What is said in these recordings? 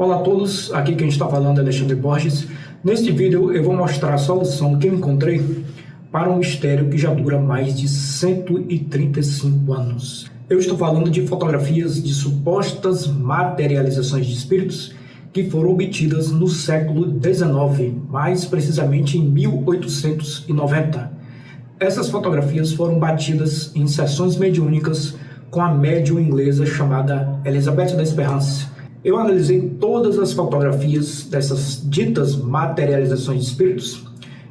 Olá a todos, aqui quem está falando é Alexandre Borges. Neste vídeo eu vou mostrar a solução que eu encontrei para um mistério que já dura mais de 135 anos. Eu estou falando de fotografias de supostas materializações de espíritos que foram obtidas no século XIX, mais precisamente em 1890. Essas fotografias foram batidas em sessões mediúnicas com a médium inglesa chamada Elizabeth Desperance. Eu analisei todas as fotografias dessas ditas materializações de espíritos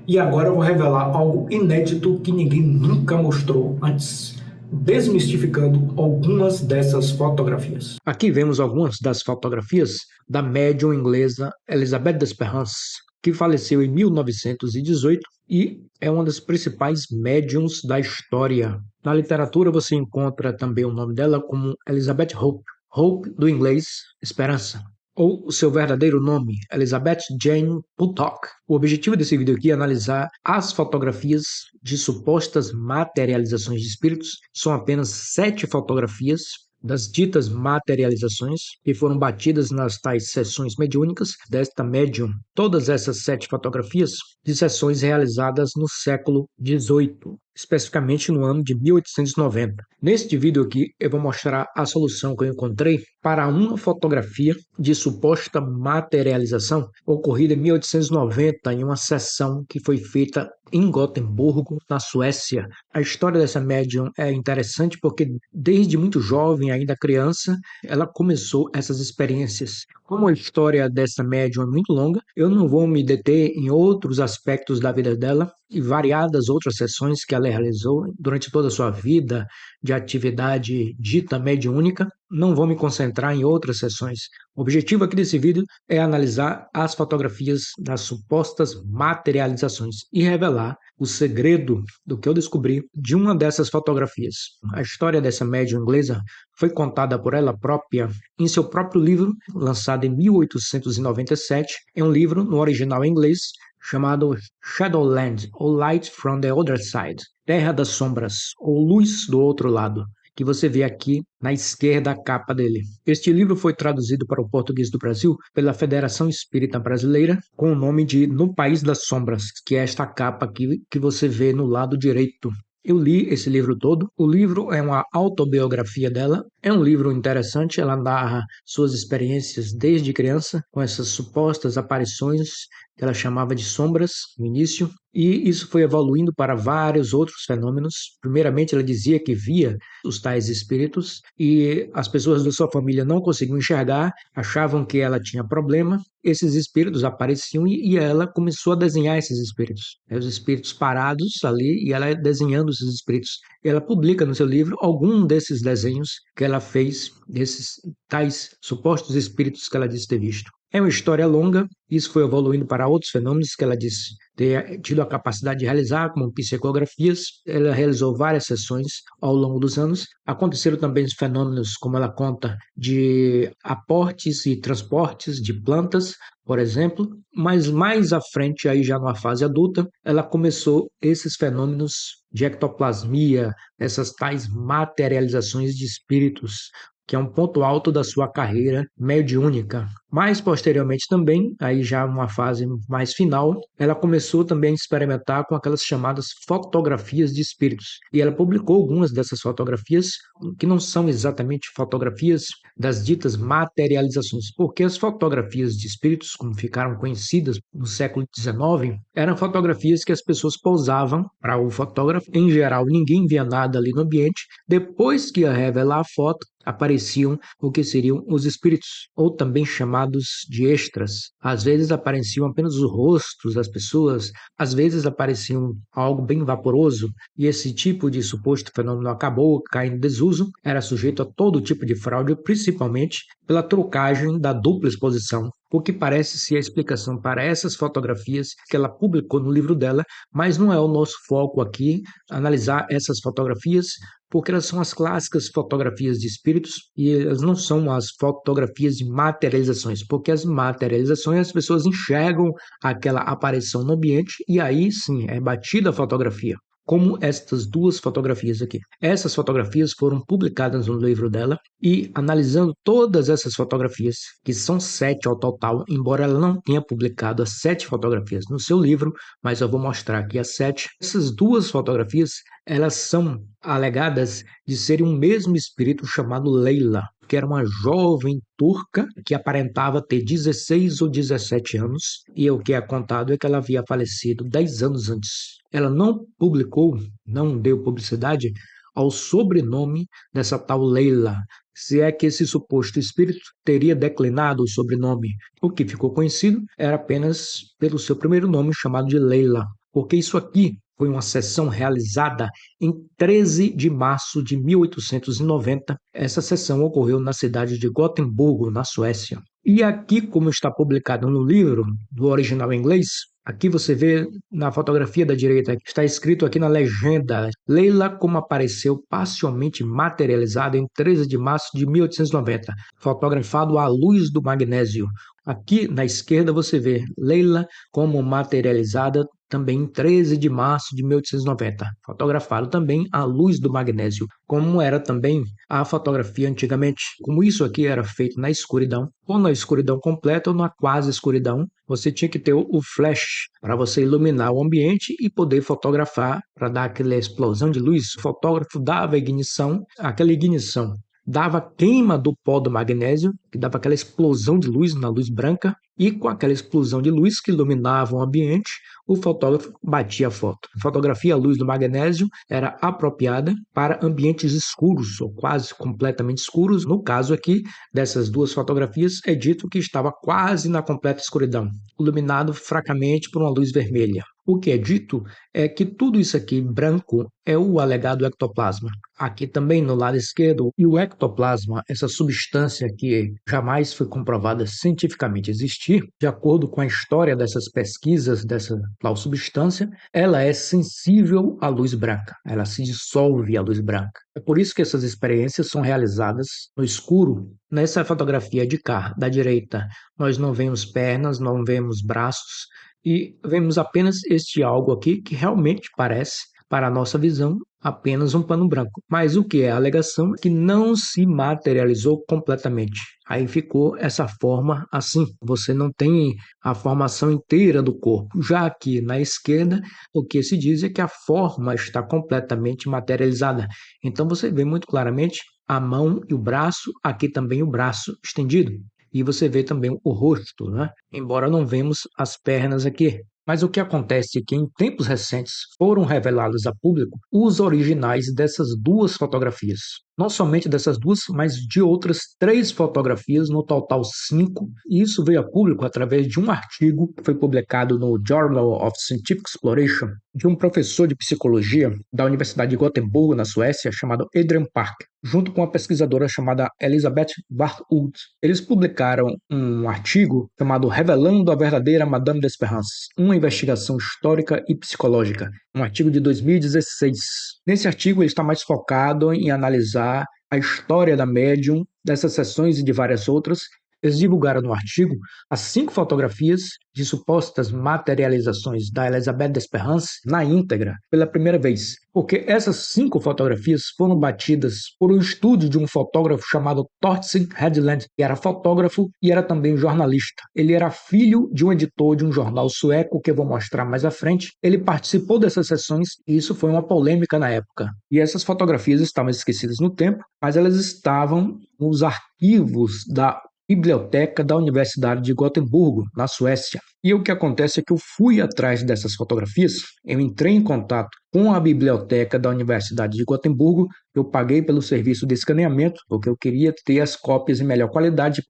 e agora eu vou revelar algo inédito que ninguém nunca mostrou antes, desmistificando algumas dessas fotografias. Aqui vemos algumas das fotografias da médium inglesa Elizabeth Desperance, que faleceu em 1918 e é uma das principais médiums da história. Na literatura você encontra também o nome dela como Elizabeth Hope. Hope, do inglês, esperança, ou o seu verdadeiro nome, Elizabeth Jane Puttock. O objetivo desse vídeo aqui é analisar as fotografias de supostas materializações de espíritos. São apenas 7 fotografias das ditas materializações que foram batidas nas tais sessões mediúnicas desta médium. Todas essas 7 fotografias de sessões realizadas no século XVIII, especificamente no ano de 1890. Neste vídeo aqui eu vou mostrar a solução que eu encontrei para uma fotografia de suposta materialização ocorrida em 1890 em uma sessão que foi feita em Gotemburgo, na Suécia. A história dessa médium é interessante porque desde muito jovem, ainda criança, ela começou essas experiências. Como a história dessa médium é muito longa, eu não vou me deter em outros aspectos da vida dela e variadas outras sessões que ela realizou durante toda a sua vida de atividade dita mediúnica. Não vou me concentrar em outras sessões. O objetivo aqui desse vídeo é analisar as fotografias das supostas materializações e revelar o segredo do que eu descobri de uma dessas fotografias. A história dessa médium inglesa foi contada por ela própria em seu próprio livro, lançado em 1897, é um livro no original em inglês chamado Shadowland, ou Light from the Other Side, Terra das Sombras, ou Luz do Outro Lado, que você vê aqui na esquerda a capa dele. Este livro foi traduzido para o português do Brasil pela Federação Espírita Brasileira com o nome de No País das Sombras, que é esta capa aqui que você vê no lado direito. Eu li esse livro todo. O livro é uma autobiografia dela. É um livro interessante. Ela narra suas experiências desde criança com essas supostas aparições que ela chamava de sombras no início. E isso foi evoluindo para vários outros fenômenos. Primeiramente, ela dizia que via os tais espíritos e as pessoas da sua família não conseguiam enxergar, achavam que ela tinha problema. Esses espíritos apareciam e ela começou a desenhar esses espíritos. Os espíritos parados ali e ela desenhando esses espíritos. Ela publica no seu livro algum desses desenhos que ela fez, desses tais supostos espíritos que ela disse ter visto. É uma história longa, isso foi evoluindo para outros fenômenos que ela disse ter tido a capacidade de realizar, como psicografias. Ela realizou várias sessões ao longo dos anos. Aconteceram também fenômenos, como ela conta, de aportes e transportes de plantas, por exemplo, mas mais à frente, aí já numa fase adulta, ela começou esses fenômenos de ectoplasmia, essas tais materializações de espíritos, que é um ponto alto da sua carreira mediúnica. Mais posteriormente também, aí já uma fase mais final, ela começou também a experimentar com aquelas chamadas fotografias de espíritos. E ela publicou algumas dessas fotografias, que não são exatamente fotografias das ditas materializações, porque as fotografias de espíritos, como ficaram conhecidas no século XIX, eram fotografias que as pessoas pousavam para o fotógrafo. Em geral, ninguém via nada ali no ambiente. Depois que ia revelar a foto, apareciam o que seriam os espíritos, ou também chamados de extras. Às vezes apareciam apenas os rostos das pessoas, às vezes apareciam algo bem vaporoso, e esse tipo de suposto fenômeno acabou caindo em desuso, era sujeito a todo tipo de fraude, principalmente pela trucagem da dupla exposição, o que parece ser a explicação para essas fotografias que ela publicou no livro dela, mas não é o nosso foco aqui analisar essas fotografias, porque elas são as clássicas fotografias de espíritos e elas não são as fotografias de materializações, porque as materializações as pessoas enxergam aquela aparição no ambiente e aí sim é batida a fotografia. como estas duas fotografias aqui. Essas fotografias foram publicadas no livro dela e, analisando todas essas fotografias, que são 7 ao total, embora ela não tenha publicado as 7 fotografias no seu livro, mas eu vou mostrar aqui as 7. Essas duas fotografias, elas são alegadas de serem um mesmo espírito chamado Leila, que era uma jovem turca que aparentava ter 16 ou 17 anos, e o que é contado é que ela havia falecido 10 anos antes. Ela não publicou, não deu publicidade ao sobrenome dessa tal Leila, se é que esse suposto espírito teria declinado o sobrenome. O que ficou conhecido era apenas pelo seu primeiro nome, chamado de Leila, porque isso aqui foi uma sessão realizada em 13 de março de 1890. Essa sessão ocorreu na cidade de Gotemburgo, na Suécia. E aqui, como está publicado no livro, do original em inglês, aqui você vê na fotografia da direita, está escrito aqui na legenda, Leila como apareceu parcialmente materializada em 13 de março de 1890, fotografado à luz do magnésio. Aqui na esquerda você vê Leila como materializada também em 13 de março de 1890, fotografado também à luz do magnésio, como era também a fotografia antigamente. Como isso aqui era feito na escuridão, ou na escuridão completa ou na quase escuridão, você tinha que ter o flash para você iluminar o ambiente e poder fotografar para dar aquela explosão de luz. O fotógrafo dava ignição, aquela ignição dava queima do pó do magnésio, que dava aquela explosão de luz na luz branca, e com aquela explosão de luz que iluminava o ambiente, o fotógrafo batia a foto. A fotografia à luz do magnésio era apropriada para ambientes escuros, ou quase completamente escuros. No caso aqui, dessas duas fotografias, é dito que estava quase na completa escuridão, iluminado fracamente por uma luz vermelha. O que é dito é que tudo isso aqui branco é o alegado ectoplasma. Aqui também no lado esquerdo, e o ectoplasma, essa substância que jamais foi comprovada cientificamente existir, de acordo com a história dessas pesquisas dessa tal substância, ela é sensível à luz branca, ela se dissolve à luz branca. É por isso que essas experiências são realizadas no escuro. Nessa fotografia de cá, da direita, nós não vemos pernas, não vemos braços, e vemos apenas este algo aqui que realmente parece, para a nossa visão, apenas um pano branco. Mas o que é a alegação é que não se materializou completamente. Aí ficou essa forma assim. Você não tem a formação inteira do corpo. Já aqui na esquerda, o que se diz é que a forma está completamente materializada. Então você vê muito claramente a mão e o braço, aqui também o braço estendido. E você vê também o rosto, né? Embora não vemos as pernas aqui. Mas o que acontece é que em tempos recentes foram revelados a público os originais dessas duas fotografias. Não somente dessas duas, mas de outras 3 fotografias, no total 5. E isso veio a público através de um artigo que foi publicado no Journal of Scientific Exploration, de um professor de psicologia da Universidade de Gotemburgo, na Suécia, chamado Adrian Park, junto com uma pesquisadora chamada Elisabeth Barthoud. Eles publicaram um artigo chamado Revelando a Verdadeira Madame d'Espérance, uma investigação histórica e psicológica, um artigo de 2016. Nesse artigo, ele está mais focado em analisar a história da médium, dessas sessões e de várias outras. Eles divulgaram no artigo as 5 fotografias de supostas materializações da Elisabeth d'Espérance na íntegra pela primeira vez, porque essas 5 fotografias foram batidas por um estúdio de um fotógrafo chamado Torsten Hedlund, que era fotógrafo e era também jornalista. Ele era filho de um editor de um jornal sueco, que eu vou mostrar mais à frente. Ele participou dessas sessões e isso foi uma polêmica na época. E essas fotografias estavam esquecidas no tempo, mas elas estavam nos arquivos da biblioteca da Universidade de Gotemburgo, na Suécia. E o que acontece é que eu fui atrás dessas fotografias, eu entrei em contato com a biblioteca da Universidade de Gotemburgo, eu paguei pelo serviço de escaneamento, porque eu queria ter as cópias em melhor qualidade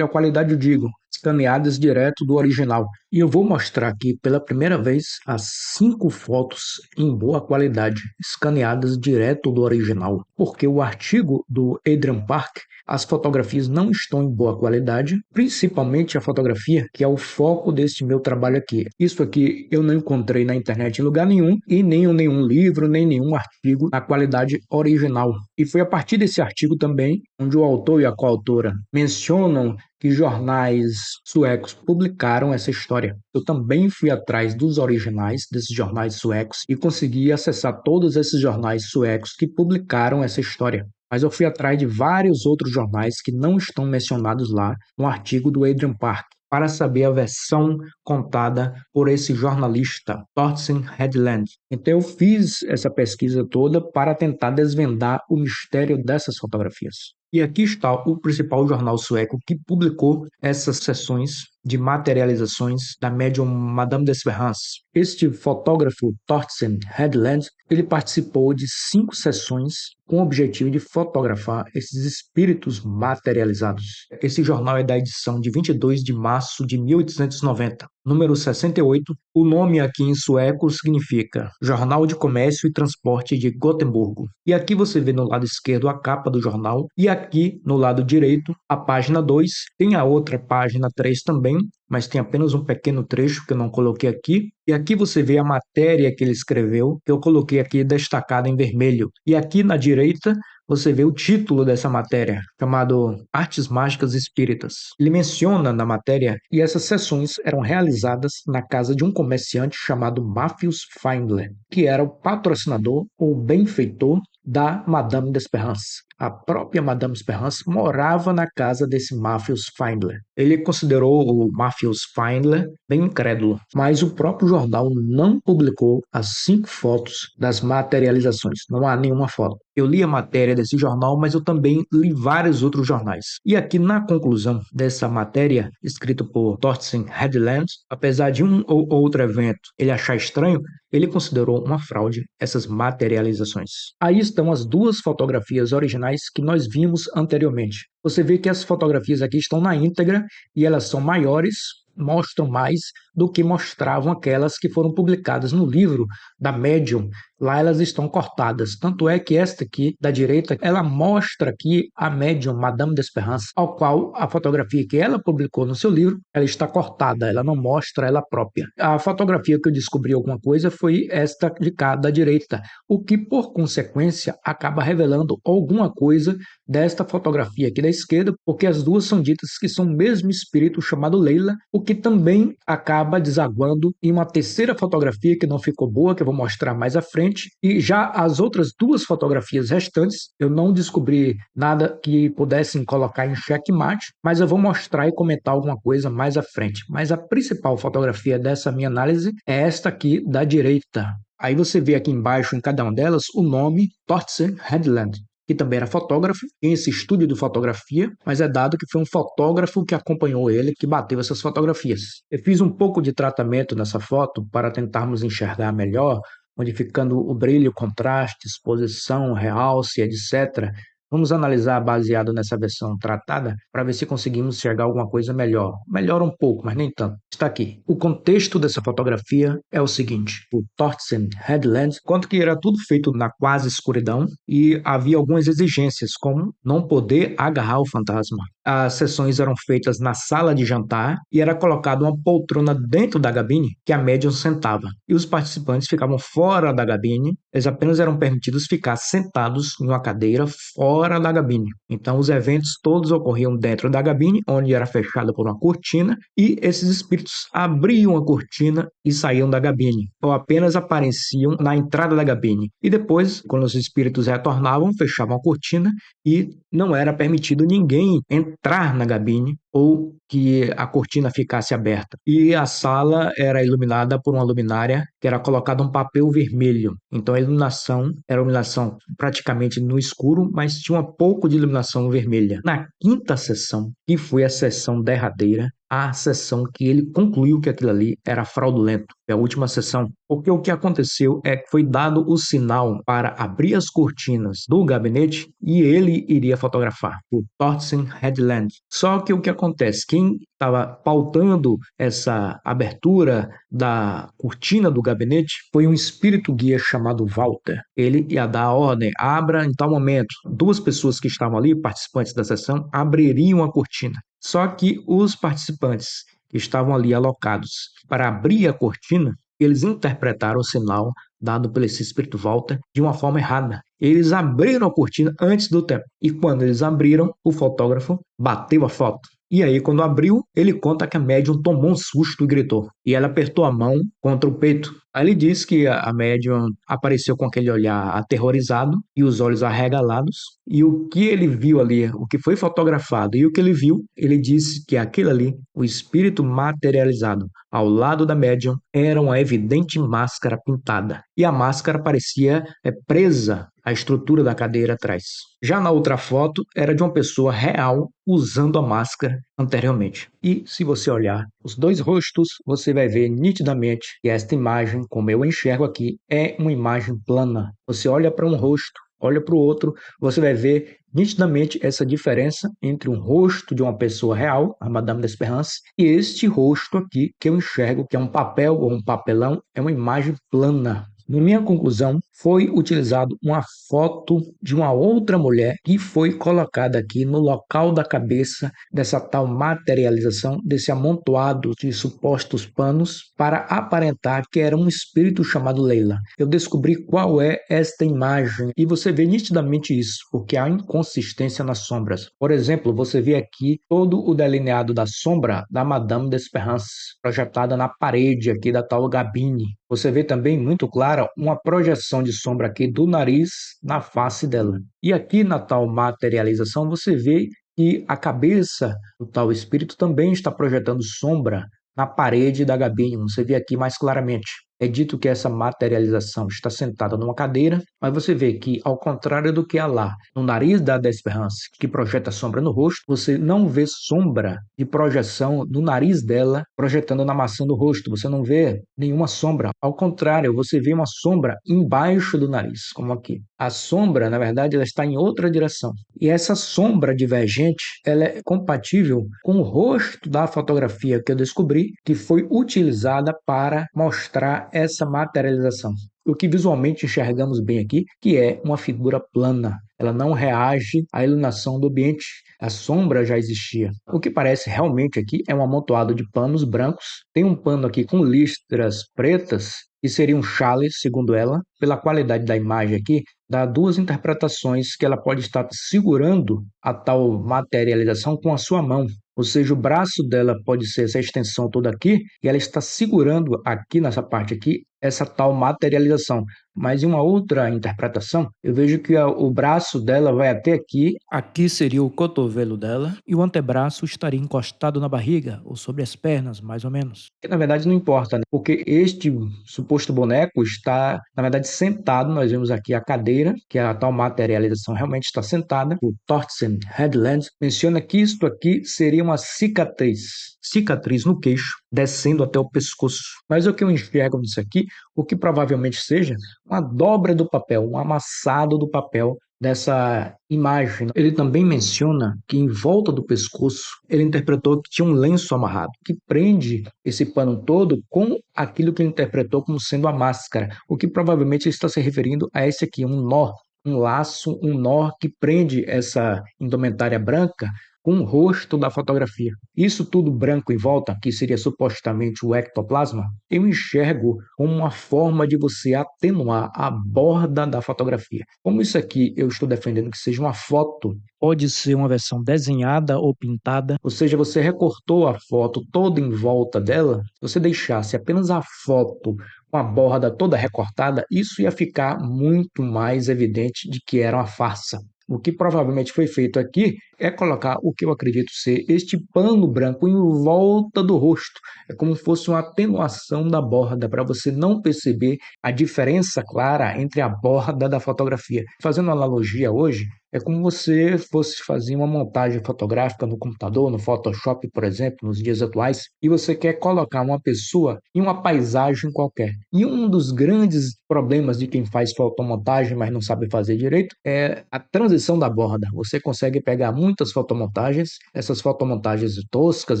eu digo, escaneadas direto do original. E eu vou mostrar aqui pela primeira vez as 5 fotos em boa qualidade, escaneadas direto do original, porque o artigo do Adrian Park, as fotografias não estão em boa qualidade, principalmente a fotografia, que é o foco deste meu trabalho aqui. Isso aqui eu não encontrei na internet em lugar nenhum, e nem em nenhum livro, nem nenhum artigo na qualidade original. E foi a partir desse artigo também, onde o autor e a coautora mencionam que jornais suecos publicaram essa história. Eu também fui atrás dos originais desses jornais suecos e consegui acessar todos esses jornais suecos que publicaram essa história. Mas eu fui atrás de vários outros jornais que não estão mencionados lá no artigo do Adrian Park, para saber a versão contada por esse jornalista, Torsten Hedlund. Então eu fiz essa pesquisa toda para tentar desvendar o mistério dessas fotografias. E aqui está o principal jornal sueco que publicou essas sessões de materializações da médium Madame d'Espérance. Este fotógrafo, Torsten Hedlund, ele participou de 5 sessões com o objetivo de fotografar esses espíritos materializados. Esse jornal é da edição de 22 de março de 1890, número 68. O nome aqui em sueco significa Jornal de Comércio e Transporte de Gotemburgo. E aqui você vê no lado esquerdo a capa do jornal e aqui no lado direito a página 2. Tem a outra página 3 também, mas tem apenas um pequeno trecho que eu não coloquei aqui. E aqui você vê a matéria que ele escreveu, que eu coloquei aqui destacada em vermelho. E aqui na direita você vê o título dessa matéria, chamado Artes Mágicas Espíritas. Ele menciona na matéria que essas sessões eram realizadas na casa de um comerciante chamado Matthews Feindler, que era o patrocinador ou benfeitor da Madame d'Espérance. A própria Madame d'Espérance morava na casa desse Matthews Feindler. Ele considerou o Matthews Feindler bem incrédulo, mas o próprio jornal não publicou as 5 fotos das materializações. Não há nenhuma foto. Eu li a matéria desse jornal, mas eu também li vários outros jornais. E aqui na conclusão dessa matéria, escrita por Torsten Hedlund, apesar de um ou outro evento ele achar estranho, ele considerou uma fraude essas materializações. Aí estão as 2 fotografias originais que nós vimos anteriormente. Você vê que as fotografias aqui estão na íntegra e elas são maiores, mostram mais do que mostravam aquelas que foram publicadas no livro da Medium. Lá elas estão cortadas. Tanto é que esta aqui, da direita, ela mostra aqui a Medium Madame d'Espérance, ao qual a fotografia que ela publicou no seu livro, ela está cortada, ela não mostra ela própria. A fotografia que eu descobri alguma coisa foi esta de cá, da direita, o que, por consequência, acaba revelando alguma coisa desta fotografia aqui da esquerda, porque as 2 são ditas que são o mesmo espírito chamado Leila, o que também acaba desaguando em uma terceira fotografia que não ficou boa, que eu vou mostrar mais à frente. E já as outras 2 fotografias restantes, eu não descobri nada que pudessem colocar em xeque-mate, mas eu vou mostrar e comentar alguma coisa mais à frente. Mas a principal fotografia dessa minha análise é esta aqui da direita. Aí você vê aqui embaixo, em cada uma delas, o nome Torsten Hedlund, que também era fotógrafo, tem esse estúdio de fotografia, mas é dado que foi um fotógrafo que acompanhou ele, que bateu essas fotografias. Eu fiz um pouco de tratamento nessa foto para tentarmos enxergar melhor, modificando o brilho, contraste, exposição, realce, etc. Vamos analisar baseado nessa versão tratada para ver se conseguimos enxergar alguma coisa melhor. Melhora um pouco, mas nem tanto. Está aqui. O contexto dessa fotografia é o seguinte. O Torsten Hedlund conta que era tudo feito na quase escuridão e havia algumas exigências, como não poder agarrar o fantasma. As sessões eram feitas na sala de jantar e era colocada uma poltrona dentro da cabine que a médium sentava. E os participantes ficavam fora da cabine, eles apenas eram permitidos ficar sentados em uma cadeira fora da cabine. Então os eventos todos ocorriam dentro da cabine, onde era fechada por uma cortina, e esses espíritos abriam a cortina e saíam da cabine, ou apenas apareciam na entrada da cabine. E depois, quando os espíritos retornavam, fechavam a cortina e não era permitido ninguém entrar na cabine ou que a cortina ficasse aberta. E a sala era iluminada por uma luminária que era colocado um papel vermelho. Então a iluminação era uma iluminação praticamente no escuro, mas tinha um pouco de iluminação vermelha. Na 5ª sessão, que foi a sessão derradeira, a sessão que ele concluiu que aquilo ali era fraudulento. É a última sessão. Porque o que aconteceu é que foi dado o sinal para abrir as cortinas do gabinete e ele iria fotografar, o Torsten Hedlund. Só que o que acontece? Quem estava pautando essa abertura da cortina do gabinete foi um espírito guia chamado Walter. Ele ia dar a ordem, abra em tal momento. 2 pessoas que estavam ali, participantes da sessão, abririam a cortina. Só que os participantes que estavam ali alocados para abrir a cortina, eles interpretaram o sinal dado por esse espírito Walter de uma forma errada. Eles abriram a cortina antes do tempo. E quando eles abriram, o fotógrafo bateu a foto. E aí, quando abriu, ele conta que a médium tomou um susto e gritou. E ela apertou a mão contra o peito. Aí ele diz que a médium apareceu com aquele olhar aterrorizado e os olhos arregalados. E o que ele viu ali, o que foi fotografado e o que ele viu, ele disse que aquilo ali, o espírito materializado ao lado da médium, era uma evidente máscara pintada. E a máscara parecia presa à estrutura da cadeira atrás. Já na outra foto, era de uma pessoa real usando a máscara anteriormente. E se você olhar os dois rostos, você vai ver nitidamente que esta imagem, como eu enxergo aqui, é uma imagem plana. Você olha para um rosto, olha para o outro, você vai ver nitidamente essa diferença entre um rosto de uma pessoa real, a Madame d'Espérance, e este rosto aqui que eu enxergo, que é um papel ou um papelão, é uma imagem plana. Na minha conclusão, foi utilizado uma foto de uma outra mulher que foi colocada aqui no local da cabeça dessa tal materialização, desse amontoado de supostos panos, para aparentar que era um espírito chamado Leila. Eu descobri qual é esta imagem e você vê nitidamente isso, porque há inconsistência nas sombras. Por exemplo, você vê aqui todo o delineado da sombra da Madame d'Espérance, projetada na parede aqui da tal gabine. Você vê também muito clara uma projeção de sombra aqui do nariz na face dela. E aqui na tal materialização você vê que a cabeça do tal espírito também está projetando sombra na parede da gabine. Você vê aqui mais claramente. É dito que essa materialização está sentada numa cadeira, mas você vê que, ao contrário do que há lá no nariz da D'Espérance, que projeta sombra no rosto, você não vê sombra de projeção no nariz dela projetando na maçã do rosto. Você não vê nenhuma sombra. Ao contrário, você vê uma sombra embaixo do nariz, como aqui. A sombra, na verdade, ela está em outra direção. E essa sombra divergente, ela é compatível com o rosto da fotografia que eu descobri, que foi utilizada para mostrar essa materialização. O que visualmente enxergamos bem aqui, que é uma figura plana. Ela não reage à iluminação do ambiente. A sombra já existia. O que parece realmente aqui é um amontoado de panos brancos. Tem um pano aqui com listras pretas, que seria um chale, segundo ela. Pela qualidade da imagem aqui, dá duas interpretações que ela pode estar segurando a tal materialização com a sua mão. Ou seja, o braço dela pode ser essa extensão toda aqui e ela está segurando aqui nessa parte aqui essa tal materialização. Mas em uma outra interpretação, eu vejo que o braço dela vai até aqui. Aqui seria o cotovelo dela e o antebraço estaria encostado na barriga ou sobre as pernas, mais ou menos. Que na verdade não importa, né? Porque este suposto boneco está, na verdade, sentado. Nós vemos aqui a cadeira, que é a tal materialização realmente está sentada. O Thorsten Headland menciona que isto aqui seria uma cicatriz no queixo, descendo até o pescoço. Mas o que eu enxergo nisso aqui, o que provavelmente seja uma dobra do papel, um amassado do papel dessa imagem. Ele também menciona que em volta do pescoço, ele interpretou que tinha um lenço amarrado, que prende esse pano todo com aquilo que ele interpretou como sendo a máscara, o que provavelmente ele está se referindo a esse aqui, um nó, um laço, um nó que prende essa indumentária branca com o rosto da fotografia. Isso tudo branco em volta, que seria supostamente o ectoplasma, eu enxergo como uma forma de você atenuar a borda da fotografia. Como isso aqui eu estou defendendo que seja uma foto, pode ser uma versão desenhada ou pintada, ou seja, você recortou a foto toda em volta dela, se você deixasse apenas a foto com a borda toda recortada, isso ia ficar muito mais evidente de que era uma farsa. O que provavelmente foi feito aqui é colocar o que eu acredito ser este pano branco em volta do rosto. É como se fosse uma atenuação da borda, para você não perceber a diferença clara entre a borda da fotografia. Fazendo uma analogia hoje, é como você fosse fazer uma montagem fotográfica no computador, no Photoshop, por exemplo, nos dias atuais, e você quer colocar uma pessoa em uma paisagem qualquer. E um dos grandes problemas de quem faz fotomontagem, mas não sabe fazer direito, é a transição da borda. Você consegue pegar muitas fotomontagens, essas fotomontagens toscas,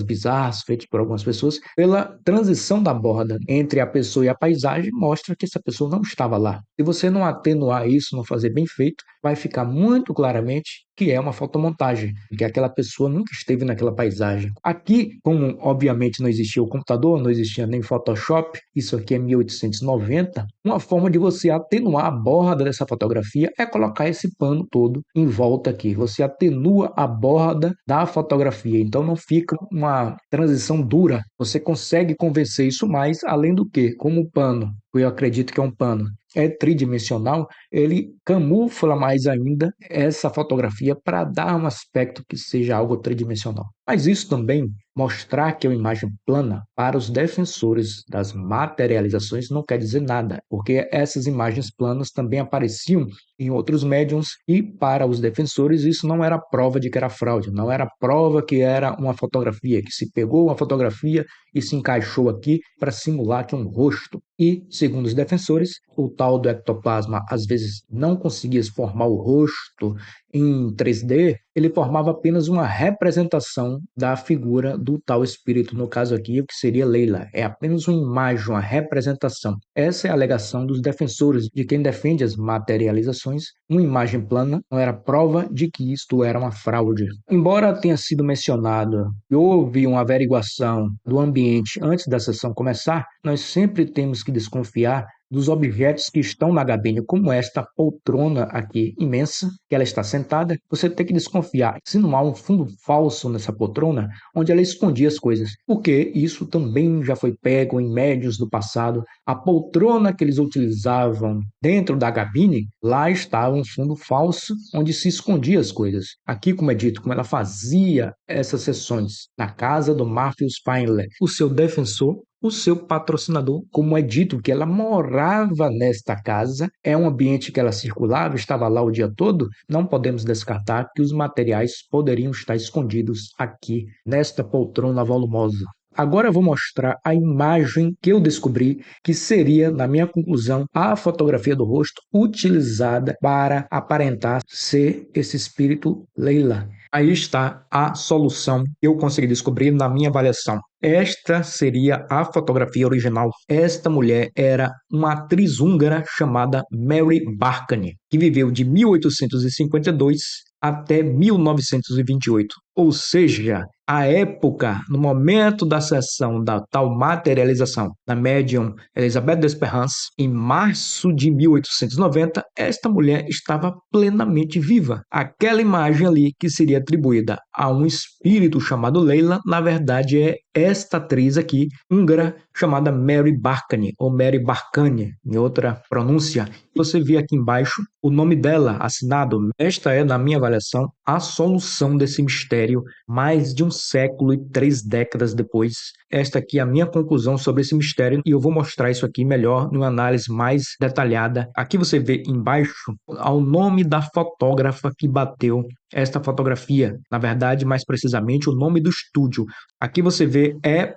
bizarras, feitas por algumas pessoas, pela transição da borda entre a pessoa e a paisagem, mostra que essa pessoa não estava lá. Se você não atenuar isso, não fazer bem feito, vai ficar muito claramente que é uma fotomontagem, que aquela pessoa nunca esteve naquela paisagem. Aqui, como obviamente não existia o computador, não existia nem Photoshop, isso aqui é 1890, uma forma de você atenuar a borda dessa fotografia é colocar esse pano todo em volta aqui. Você atenua a borda da fotografia, então não fica uma transição dura. Você consegue convencer isso mais, além do que, como o pano, eu acredito que é um pano, é tridimensional, ele camufla mais ainda essa fotografia para dar um aspecto que seja algo tridimensional. Mas isso também mostrar que é uma imagem plana para os defensores das materializações não quer dizer nada, porque essas imagens planas também apareciam em outros médiums e para os defensores isso não era prova de que era fraude, não era prova que era uma fotografia, que se pegou uma fotografia e se encaixou aqui para simular que um rosto. E, segundo os defensores, o tal do ectoplasma às vezes não conseguia formar o rosto em 3D, ele formava apenas uma representação da figura do tal espírito, no caso aqui, o que seria Leila. É apenas uma imagem, uma representação. Essa é a alegação dos defensores, de quem defende as materializações. Uma imagem plana não era prova de que isto era uma fraude. Embora tenha sido mencionado que houve uma averiguação do ambiente antes da sessão começar, nós sempre temos que desconfiar dos objetos que estão na cabine, como esta poltrona aqui imensa, que ela está sentada. Você tem que desconfiar se não há um fundo falso nessa poltrona, onde ela escondia as coisas, porque isso também já foi pego em médiuns do passado. A poltrona que eles utilizavam dentro da cabine, lá estava um fundo falso, onde se escondia as coisas. Aqui, como é dito, como ela fazia essas sessões na casa do Matthew Spindler, o seu defensor, o seu patrocinador, como é dito que ela morava nesta casa, é um ambiente que ela circulava, estava lá o dia todo, não podemos descartar que os materiais poderiam estar escondidos aqui, nesta poltrona volumosa. Agora eu vou mostrar a imagem que eu descobri que seria, na minha conclusão, a fotografia do rosto utilizada para aparentar ser esse espírito Leila. Aí está a solução que eu consegui descobrir na minha avaliação. Esta seria a fotografia original. Esta mulher era uma atriz húngara chamada Mary Barkany, que viveu de 1852 até 1928. Ou seja, a época, no momento da sessão da tal materialização da médium Elizabeth Desperance, em março de 1890, esta mulher estava plenamente viva. Aquela imagem ali que seria atribuída a um espírito chamado Leila, na verdade é esta atriz aqui, húngara, chamada Mary Barkany, ou Mary Barkany, em outra pronúncia. Você vê aqui embaixo o nome dela assinado. Esta é, na minha avaliação, a solução desse mistério mais de um século e 3 décadas depois. Esta aqui é a minha conclusão sobre esse mistério e eu vou mostrar isso aqui melhor numa análise mais detalhada. Aqui você vê embaixo o nome da fotógrafa que bateu esta fotografia. Na verdade, mais precisamente, o nome do estúdio. Aqui você vê E.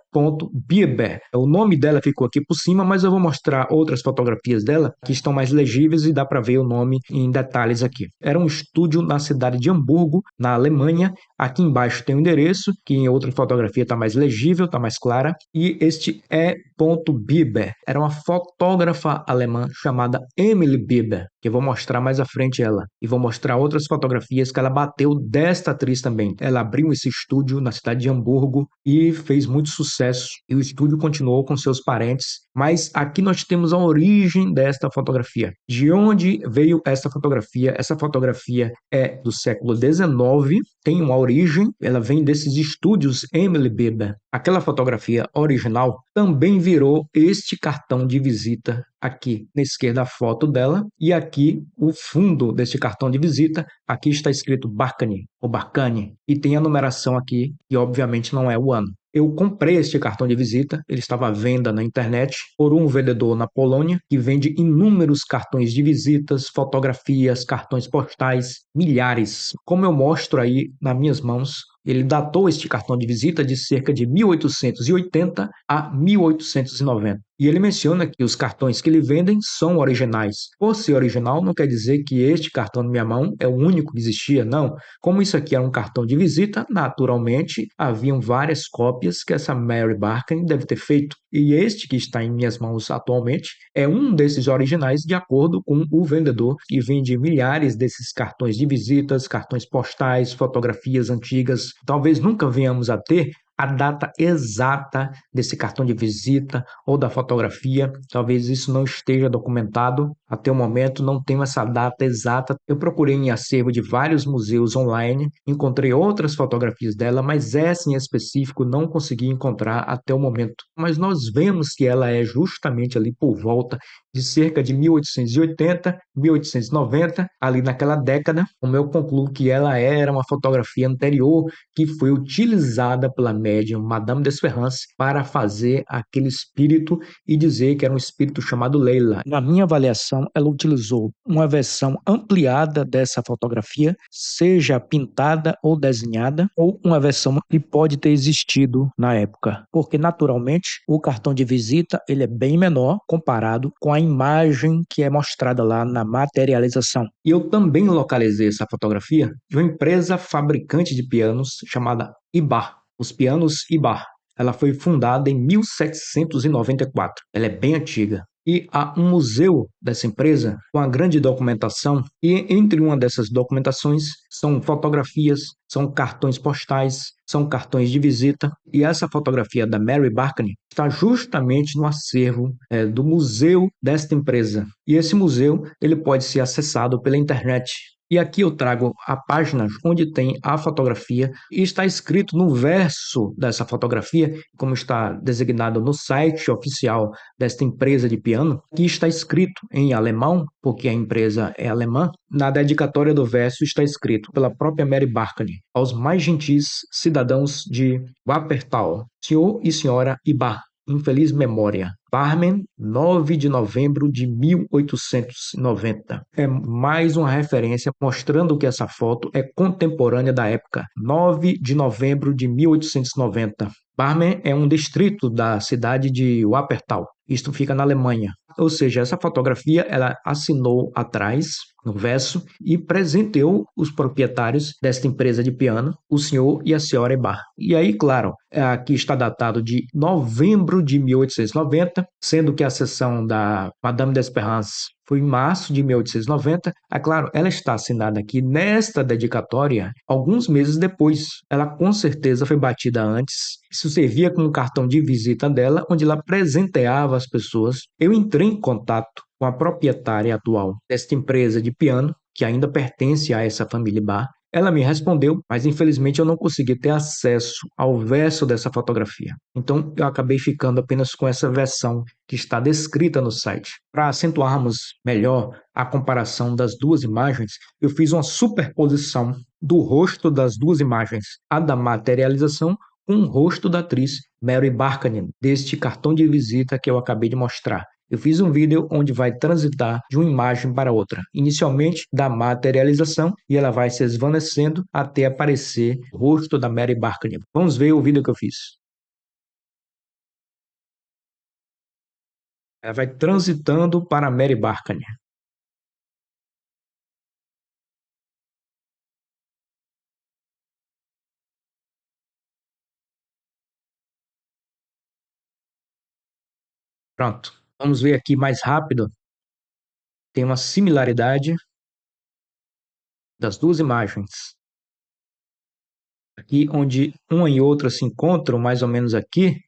Bieber. O nome dela ficou aqui por cima, mas eu vou mostrar outras fotografias dela que estão mais legíveis e dá para ver o nome em detalhes aqui. Era um estúdio na cidade de Hamburgo, na Alemanha. Aqui embaixo tem o endereço, que em outra fotografia está mais legível, está mais clara. E este E. Bieber era uma fotógrafa alemã chamada Emily Bieber, que eu vou mostrar mais à frente ela. E vou mostrar outras fotografias que ela bateu desta atriz também. Ela abriu esse estúdio na cidade de Hamburgo e fez muito sucesso. E o estúdio continuou com seus parentes. Mas aqui nós temos a origem desta fotografia. De onde veio essa fotografia? Essa fotografia é do século XIX, tem uma origem, ela vem desses estúdios Emily Bieber. Aquela fotografia original também virou este cartão de visita aqui na esquerda a foto dela e aqui o fundo deste cartão de visita, aqui está escrito Barkany ou Barkany e tem a numeração aqui e obviamente não é o ano. Eu comprei este cartão de visita, ele estava à venda na internet por um vendedor na Polônia que vende inúmeros cartões de visitas, fotografias, cartões postais, milhares. Como eu mostro aí nas minhas mãos, ele datou este cartão de visita de cerca de 1880 a 1890. E ele menciona que os cartões que ele vendem são originais. Por ser original, não quer dizer que este cartão na minha mão é o único que existia, não. Como isso aqui era um cartão de visita, naturalmente haviam várias cópias que essa Mary Barkin deve ter feito. E este que está em minhas mãos atualmente é um desses originais, de acordo com o vendedor, que vende milhares desses cartões de visitas, cartões postais, fotografias antigas. Talvez nunca venhamos a ter a data exata desse cartão de visita ou da fotografia. Talvez isso não esteja documentado até o momento, não tenho essa data exata. Eu procurei em acervo de vários museus online, encontrei outras fotografias dela, mas essa em específico não consegui encontrar até o momento. Mas nós vemos que ela é justamente ali por volta de cerca de 1880, 1890, ali naquela década, como eu concluo que ela era uma fotografia anterior que foi utilizada pela médium Madame Desferrance para fazer aquele espírito e dizer que era um espírito chamado Leila. Na minha avaliação, ela utilizou uma versão ampliada dessa fotografia, seja pintada ou desenhada, ou uma versão que pode ter existido na época, porque naturalmente o cartão de visita ele é bem menor comparado com a imagem que é mostrada lá na materialização. E eu também localizei essa fotografia de uma empresa fabricante de pianos chamada Ibar, os pianos Ibar. Ela foi fundada em 1794. Ela é bem antiga. E há um museu dessa empresa com a grande documentação, e entre uma dessas documentações são fotografias, são cartões postais, são cartões de visita, e essa fotografia da Mary Barkin está justamente no acervo do museu desta empresa. E esse museu ele pode ser acessado pela internet. E aqui eu trago a página onde tem a fotografia e está escrito no verso dessa fotografia, como está designado no site oficial desta empresa de piano, que está escrito em alemão, porque a empresa é alemã. Na dedicatória do verso está escrito pela própria Mary Barkin: aos mais gentis cidadãos de Wuppertal, senhor e senhora Ibar, infeliz memória. Barmen, 9 de novembro de 1890. É mais uma referência mostrando que essa foto é contemporânea da época. 9 de novembro de 1890. Barmen é um distrito da cidade de Wuppertal. Isto fica na Alemanha. Ou seja, essa fotografia ela assinou atrás, no verso, e presenteou os proprietários desta empresa de piano, o senhor e a senhora Ibar. E aí, claro, aqui está datado de novembro de 1890, sendo que a sessão da Madame d'Espérance foi em março de 1890. É claro, ela está assinada aqui nesta dedicatória alguns meses depois. Ela com certeza foi batida antes. Isso servia como um cartão de visita dela, onde ela presenteava as pessoas. Eu entrei em contato com a proprietária atual desta empresa de piano, que ainda pertence a essa família Bar. Ela me respondeu, mas infelizmente eu não consegui ter acesso ao verso dessa fotografia. Então eu acabei ficando apenas com essa versão que está descrita no site. Para acentuarmos melhor a comparação das duas imagens, eu fiz uma superposição do rosto das duas imagens, a da materialização com o rosto da atriz Mary Barkin, deste cartão de visita que eu acabei de mostrar. Eu fiz um vídeo onde vai transitar de uma imagem para outra, inicialmente da materialização, e ela vai se esvanecendo até aparecer o rosto da Mary Barkin. Vamos ver o vídeo que eu fiz. Ela vai transitando para Mary Barkin. Pronto. Vamos ver aqui mais rápido. Tem uma similaridade das duas imagens. Aqui onde uma e outra se encontram, mais ou menos aqui,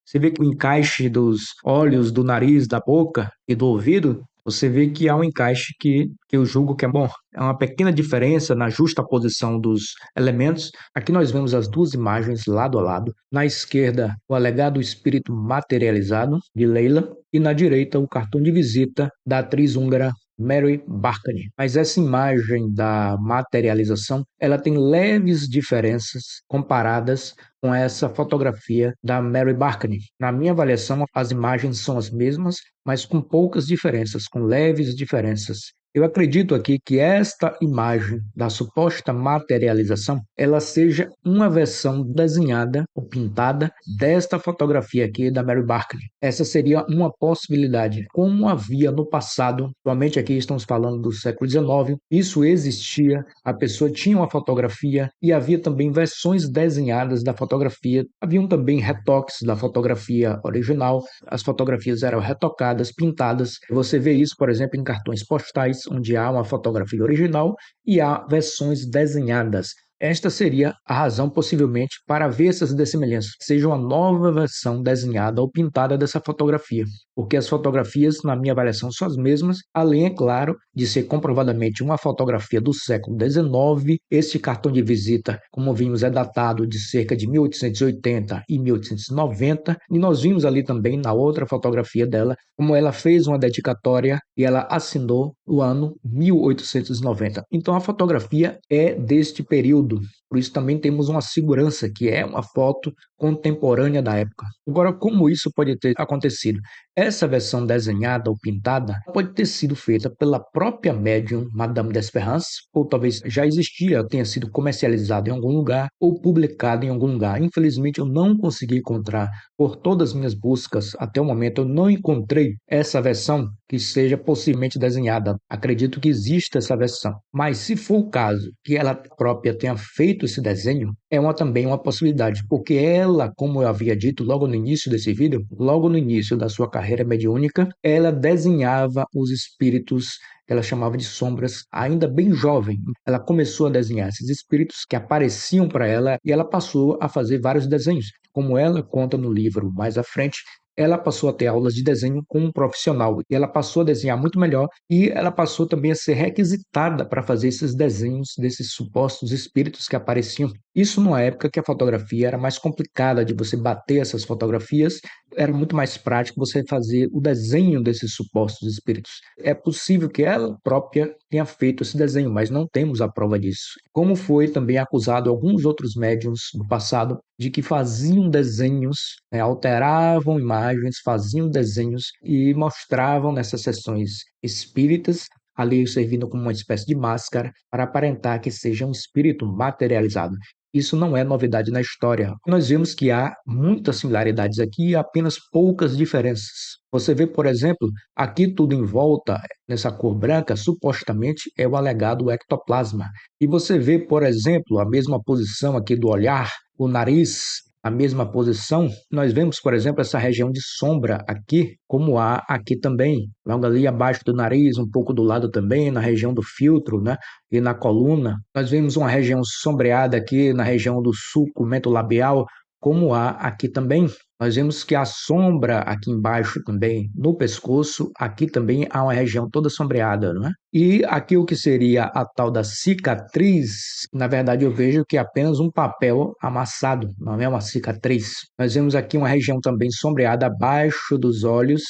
você vê que o encaixe dos olhos, do nariz, da boca e do ouvido, você vê que há um encaixe que eu julgo que é bom. É uma pequena diferença na justa posição dos elementos. Aqui nós vemos as duas imagens lado a lado. Na esquerda, o alegado espírito materializado de Leila, e na direita, o cartão de visita da atriz húngara Mary Barkin. Mas essa imagem da materialização, ela tem leves diferenças comparadas com essa fotografia da Mary Barkin. Na minha avaliação, as imagens são as mesmas, mas com poucas diferenças, com leves diferenças. Eu acredito aqui que esta imagem da suposta materialização, ela seja uma versão desenhada ou pintada desta fotografia aqui da Mary Barkley. Essa seria uma possibilidade. Como havia no passado, atualmente aqui estamos falando do século XIX, isso existia, a pessoa tinha uma fotografia e havia também versões desenhadas da fotografia, haviam também retoques da fotografia original, as fotografias eram retocadas, pintadas. Você vê isso, por exemplo, em cartões postais, onde há uma fotografia original e há versões desenhadas. Esta seria a razão, possivelmente, para ver essas dessemelhanças, seja uma nova versão desenhada ou pintada dessa fotografia, porque as fotografias, na minha avaliação, são as mesmas, além, é claro, de ser comprovadamente uma fotografia do século XIX. Este cartão de visita, como vimos, é datado de cerca de 1880 e 1890, e nós vimos ali também, na outra fotografia dela, como ela fez uma dedicatória e ela assinou o ano 1890. Então, a fotografia é deste período. Por isso também temos uma segurança, que é uma foto contemporânea da época. Agora, como isso pode ter acontecido? Essa versão desenhada ou pintada pode ter sido feita pela própria médium Madame d'Espérance, ou talvez já existia, tenha sido comercializado em algum lugar ou publicado em algum lugar. Infelizmente, eu não consegui encontrar, por todas as minhas buscas até o momento, eu não encontrei essa versão que seja possivelmente desenhada. Acredito que exista essa versão. Mas se for o caso que ela própria tenha feito esse desenho, é também uma possibilidade, porque ela, como eu havia dito logo no início desse vídeo, logo no início da sua carreira mediúnica, ela desenhava os espíritos que ela chamava de sombras, ainda bem jovem. Ela começou a desenhar esses espíritos que apareciam para ela e ela passou a fazer vários desenhos. Como ela conta no livro mais à frente, ela passou a ter aulas de desenho com um profissional e ela passou a desenhar muito melhor e ela passou também a ser requisitada para fazer esses desenhos desses supostos espíritos que apareciam. Isso numa época que a fotografia era mais complicada de você bater essas fotografias, era muito mais prático você fazer o desenho desses supostos espíritos. É possível que ela própria tenha feito esse desenho, mas não temos a prova disso. Como foi também acusado alguns outros médiuns no passado de que faziam desenhos, alteravam imagens, faziam desenhos e mostravam nessas sessões espíritas, ali servindo como uma espécie de máscara para aparentar que seja um espírito materializado. Isso não é novidade na história. Nós vemos que há muitas similaridades aqui e apenas poucas diferenças. Você vê, por exemplo, aqui tudo em volta, nessa cor branca, supostamente é o alegado ectoplasma. E você vê, por exemplo, a mesma posição aqui do olhar, o nariz, a mesma posição. Nós vemos, por exemplo, essa região de sombra aqui, como há aqui também, logo ali abaixo do nariz, um pouco do lado também, na região do filtro, né? E na coluna. Nós vemos uma região sombreada aqui na região do sulco mentolabial, como há aqui também. Nós vemos que a sombra aqui embaixo também, no pescoço, aqui também há uma região toda sombreada, não é? E aqui o que seria a tal da cicatriz, na verdade eu vejo que é apenas um papel amassado, não é uma cicatriz. Nós vemos aqui uma região também sombreada abaixo dos olhos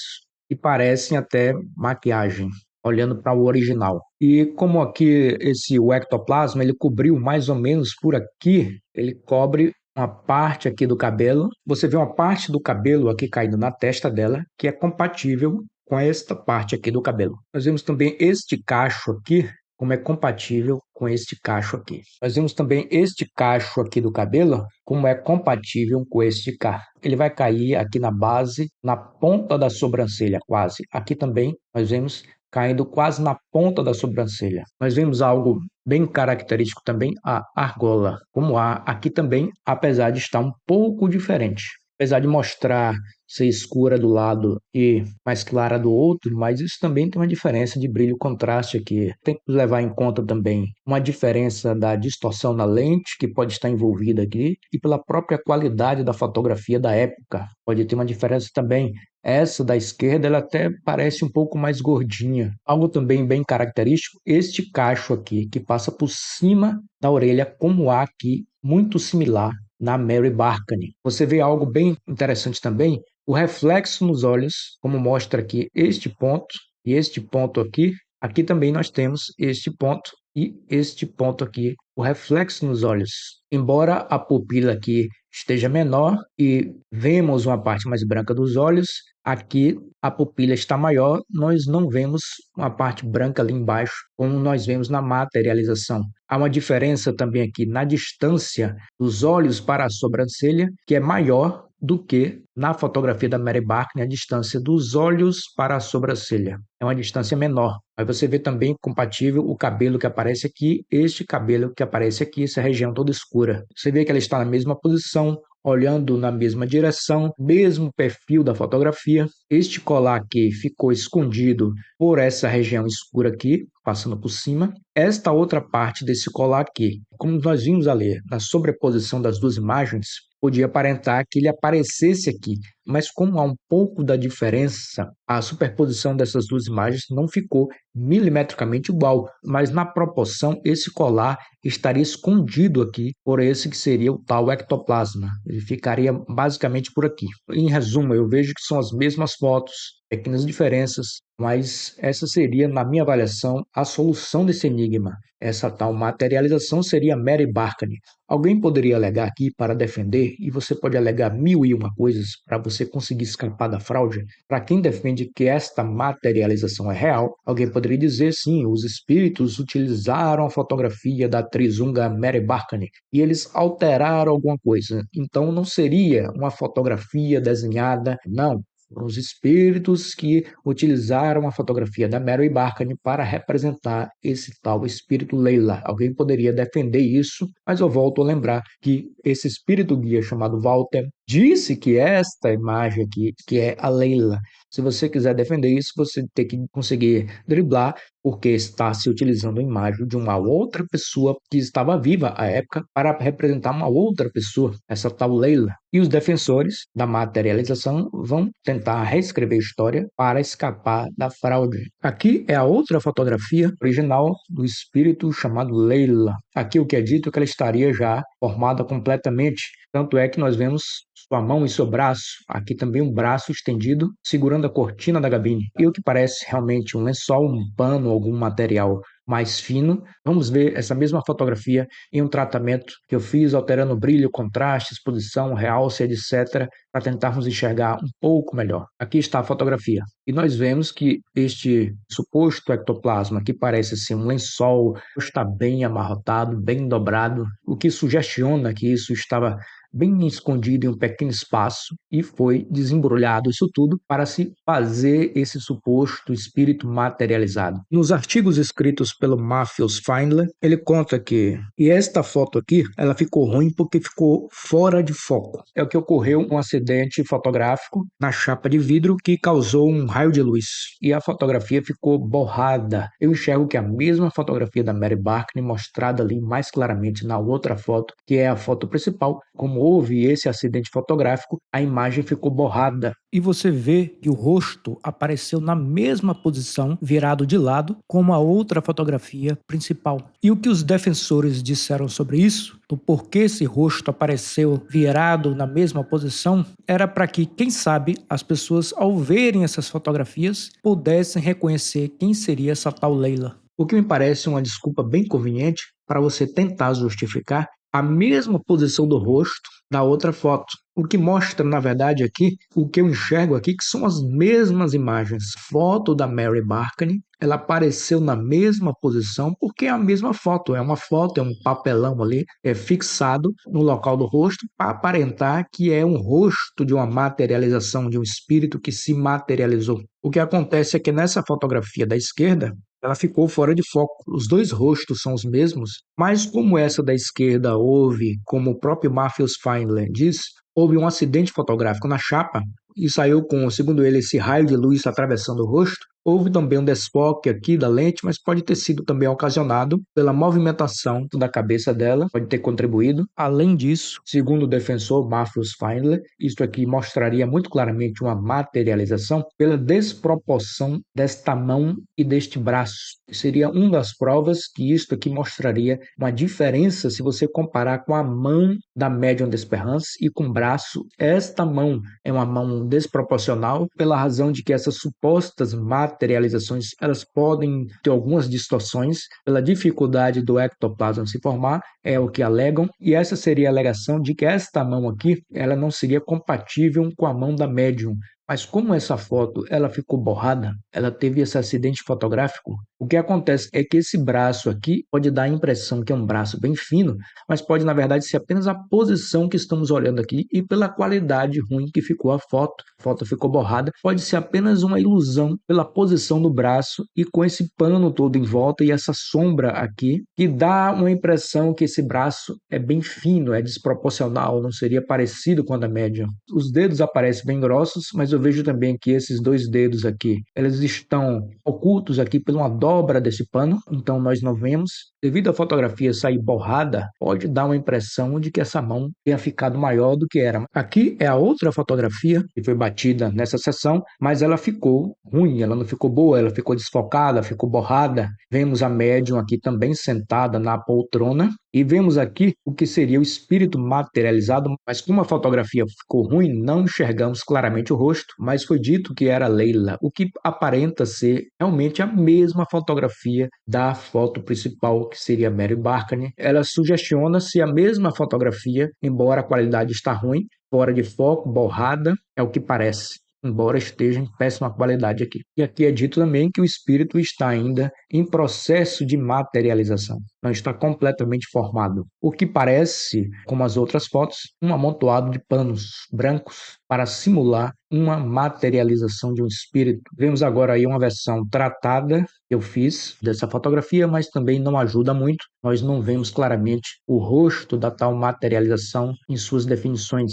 e parecem até maquiagem, olhando para o original. E como aqui o ectoplasma, ele cobriu mais ou menos por aqui, ele cobre uma parte aqui do cabelo. Você vê uma parte do cabelo aqui caindo na testa dela, que é compatível com esta parte aqui do cabelo. Nós vemos também este cacho aqui, como é compatível com este cacho aqui. Nós vemos também este cacho aqui do cabelo, como é compatível com este cá. Ele vai cair aqui na base, na ponta da sobrancelha, quase. Aqui também nós vemos caindo quase na ponta da sobrancelha. Nós vemos algo bem característico também, a argola, como há aqui também, apesar de estar um pouco diferente. Apesar de mostrar ser escura do lado e mais clara do outro, mas isso também tem uma diferença de brilho contraste aqui. Tem que levar em conta também uma diferença da distorção na lente, que pode estar envolvida aqui, e pela própria qualidade da fotografia da época. Pode ter uma diferença também. Essa da esquerda, ela até parece um pouco mais gordinha. Algo também bem característico, este cacho aqui, que passa por cima da orelha, como há aqui, muito similar na Mary Barkley. Você vê algo bem interessante também, o reflexo nos olhos, como mostra aqui este ponto e este ponto aqui. Aqui também nós temos este ponto e este ponto aqui, o reflexo nos olhos. Embora a pupila aqui esteja menor e vemos uma parte mais branca dos olhos. Aqui a pupila está maior, nós não vemos uma parte branca ali embaixo, como nós vemos na materialização. Há uma diferença também aqui na distância dos olhos para a sobrancelha, que é maior do que na fotografia da Mary Barkney, a distância dos olhos para a sobrancelha. É uma distância menor. Aí você vê também compatível o cabelo que aparece aqui, este cabelo que aparece aqui, essa região toda escura. Você vê que ela está na mesma posição, olhando na mesma direção, mesmo perfil da fotografia. Este colar aqui ficou escondido por essa região escura aqui, passando por cima. Esta outra parte desse colar aqui, como nós vimos ali, na sobreposição das duas imagens, podia aparentar que ele aparecesse aqui, mas como há um pouco da diferença, a superposição dessas duas imagens não ficou milimetricamente igual, mas na proporção esse colar estaria escondido aqui por esse que seria o tal ectoplasma. Ele ficaria basicamente por aqui. Em resumo, eu vejo que são as mesmas fotos, pequenas diferenças, mas essa seria, na minha avaliação, a solução desse enigma. Essa tal materialização seria Mary Barkney. Alguém poderia alegar aqui para defender, e você pode alegar mil e uma coisas para você conseguir escapar da fraude. Para quem defende que esta materialização é real, alguém poderia dizer sim, os espíritos utilizaram a fotografia da atriz húngara Mary Barkney e eles alteraram alguma coisa. Então não seria uma fotografia desenhada, não. Foram os espíritos que utilizaram a fotografia da Mary Barkney para representar esse tal espírito Leila. Alguém poderia defender isso, mas eu volto a lembrar que esse espírito guia chamado Walter disse que esta imagem aqui, que é a Leila, se você quiser defender isso, você tem que conseguir driblar, porque está se utilizando a imagem de uma outra pessoa que estava viva à época para representar uma outra pessoa, essa tal Leila. E os defensores da materialização vão tentar reescrever a história para escapar da fraude. Aqui é a outra fotografia original do espírito chamado Leila. Aqui o que é dito é que ela estaria já formada completamente, tanto é que nós vemos sua mão e seu braço, aqui também um braço estendido, segurando a cortina da cabine. E o que parece realmente um lençol, um pano, algum material mais fino. Vamos ver essa mesma fotografia em um tratamento que eu fiz, alterando o brilho, contraste, exposição, realce, etc., para tentarmos enxergar um pouco melhor. Aqui está a fotografia. E nós vemos que este suposto ectoplasma, que parece ser um lençol, está bem amarrotado, bem dobrado, o que sugestiona que isso estava bem escondido em um pequeno espaço e foi desembrulhado isso tudo para se fazer esse suposto espírito materializado. Nos artigos escritos pelo Matthews Findler, ele conta que esta foto aqui, ela ficou ruim porque ficou fora de foco. É o que ocorreu um acidente fotográfico na chapa de vidro que causou um raio de luz e a fotografia ficou borrada. Eu enxergo que a mesma fotografia da Mary Barkney mostrada ali mais claramente na outra foto, que é a foto principal, como houve esse acidente fotográfico, a imagem ficou borrada. E você vê que o rosto apareceu na mesma posição, virado de lado, como a outra fotografia principal. E o que os defensores disseram sobre isso, do porquê esse rosto apareceu virado na mesma posição, era para que, quem sabe, as pessoas, ao verem essas fotografias, pudessem reconhecer quem seria essa tal Leila. O que me parece uma desculpa bem conveniente para você tentar justificar a mesma posição do rosto da outra foto. O que mostra, na verdade, aqui, o que eu enxergo aqui, que são as mesmas imagens. Foto da Mary Barkney, ela apareceu na mesma posição porque é a mesma foto. É uma foto, é um papelão ali, fixado no local do rosto para aparentar que é um rosto de uma materialização, de um espírito que se materializou. O que acontece é que nessa fotografia da esquerda, ela ficou fora de foco. Os dois rostos são os mesmos, mas como essa da esquerda houve, como o próprio Matthews Findler diz, houve um acidente fotográfico na chapa e saiu com, segundo ele, esse raio de luz atravessando o rosto. Houve também um desfoque aqui da lente, mas pode ter sido também ocasionado pela movimentação da cabeça dela, pode ter contribuído. Além disso, segundo o defensor Matthews Findler, isto aqui mostraria muito claramente uma materialização pela desproporção desta mão e deste braço. Seria uma das provas que isto aqui mostraria uma diferença se você comparar com a mão da Medium Desperance e com o braço. Esta mão é uma mão desproporcional pela razão de que essas supostas materializações materializações, elas podem ter algumas distorções pela dificuldade do ectoplasma se formar, é o que alegam, e essa seria a alegação de que esta mão aqui, ela não seria compatível com a mão da médium. Mas como essa foto ela ficou borrada, ela teve esse acidente fotográfico, o que acontece é que esse braço aqui pode dar a impressão que é um braço bem fino, mas pode na verdade ser apenas a posição que estamos olhando aqui e pela qualidade ruim que ficou a foto ficou borrada, pode ser apenas uma ilusão pela posição do braço e com esse pano todo em volta e essa sombra aqui, que dá uma impressão que esse braço é bem fino, é desproporcional, não seria parecido com a da médium. Os dedos aparecem bem grossos, mas eu vejo também que esses dois dedos aqui, eles estão ocultos aqui por uma dobra desse pano, então nós não vemos. Devido à fotografia sair borrada, pode dar uma impressão de que essa mão tenha ficado maior do que era. Aqui é a outra fotografia que foi batida nessa sessão, mas ela ficou ruim, ela não ficou boa, ela ficou desfocada, ficou borrada. Vemos a médium aqui também sentada na poltrona e vemos aqui o que seria o espírito materializado, mas como a fotografia ficou ruim, não enxergamos claramente o rosto, mas foi dito que era Leila, o que aparenta ser realmente a mesma fotografia da foto principal, que seria Mary Barkane. Ela sugestiona ser a mesma fotografia, embora a qualidade está ruim, fora de foco, borrada, é o que parece, embora esteja em péssima qualidade aqui. E aqui é dito também que o espírito está ainda em processo de materialização, não está completamente formado. O que parece, como as outras fotos, um amontoado de panos brancos para simular uma materialização de um espírito. Vemos agora aí uma versão tratada que eu fiz dessa fotografia, mas também não ajuda muito. Nós não vemos claramente o rosto da tal materialização em suas definições.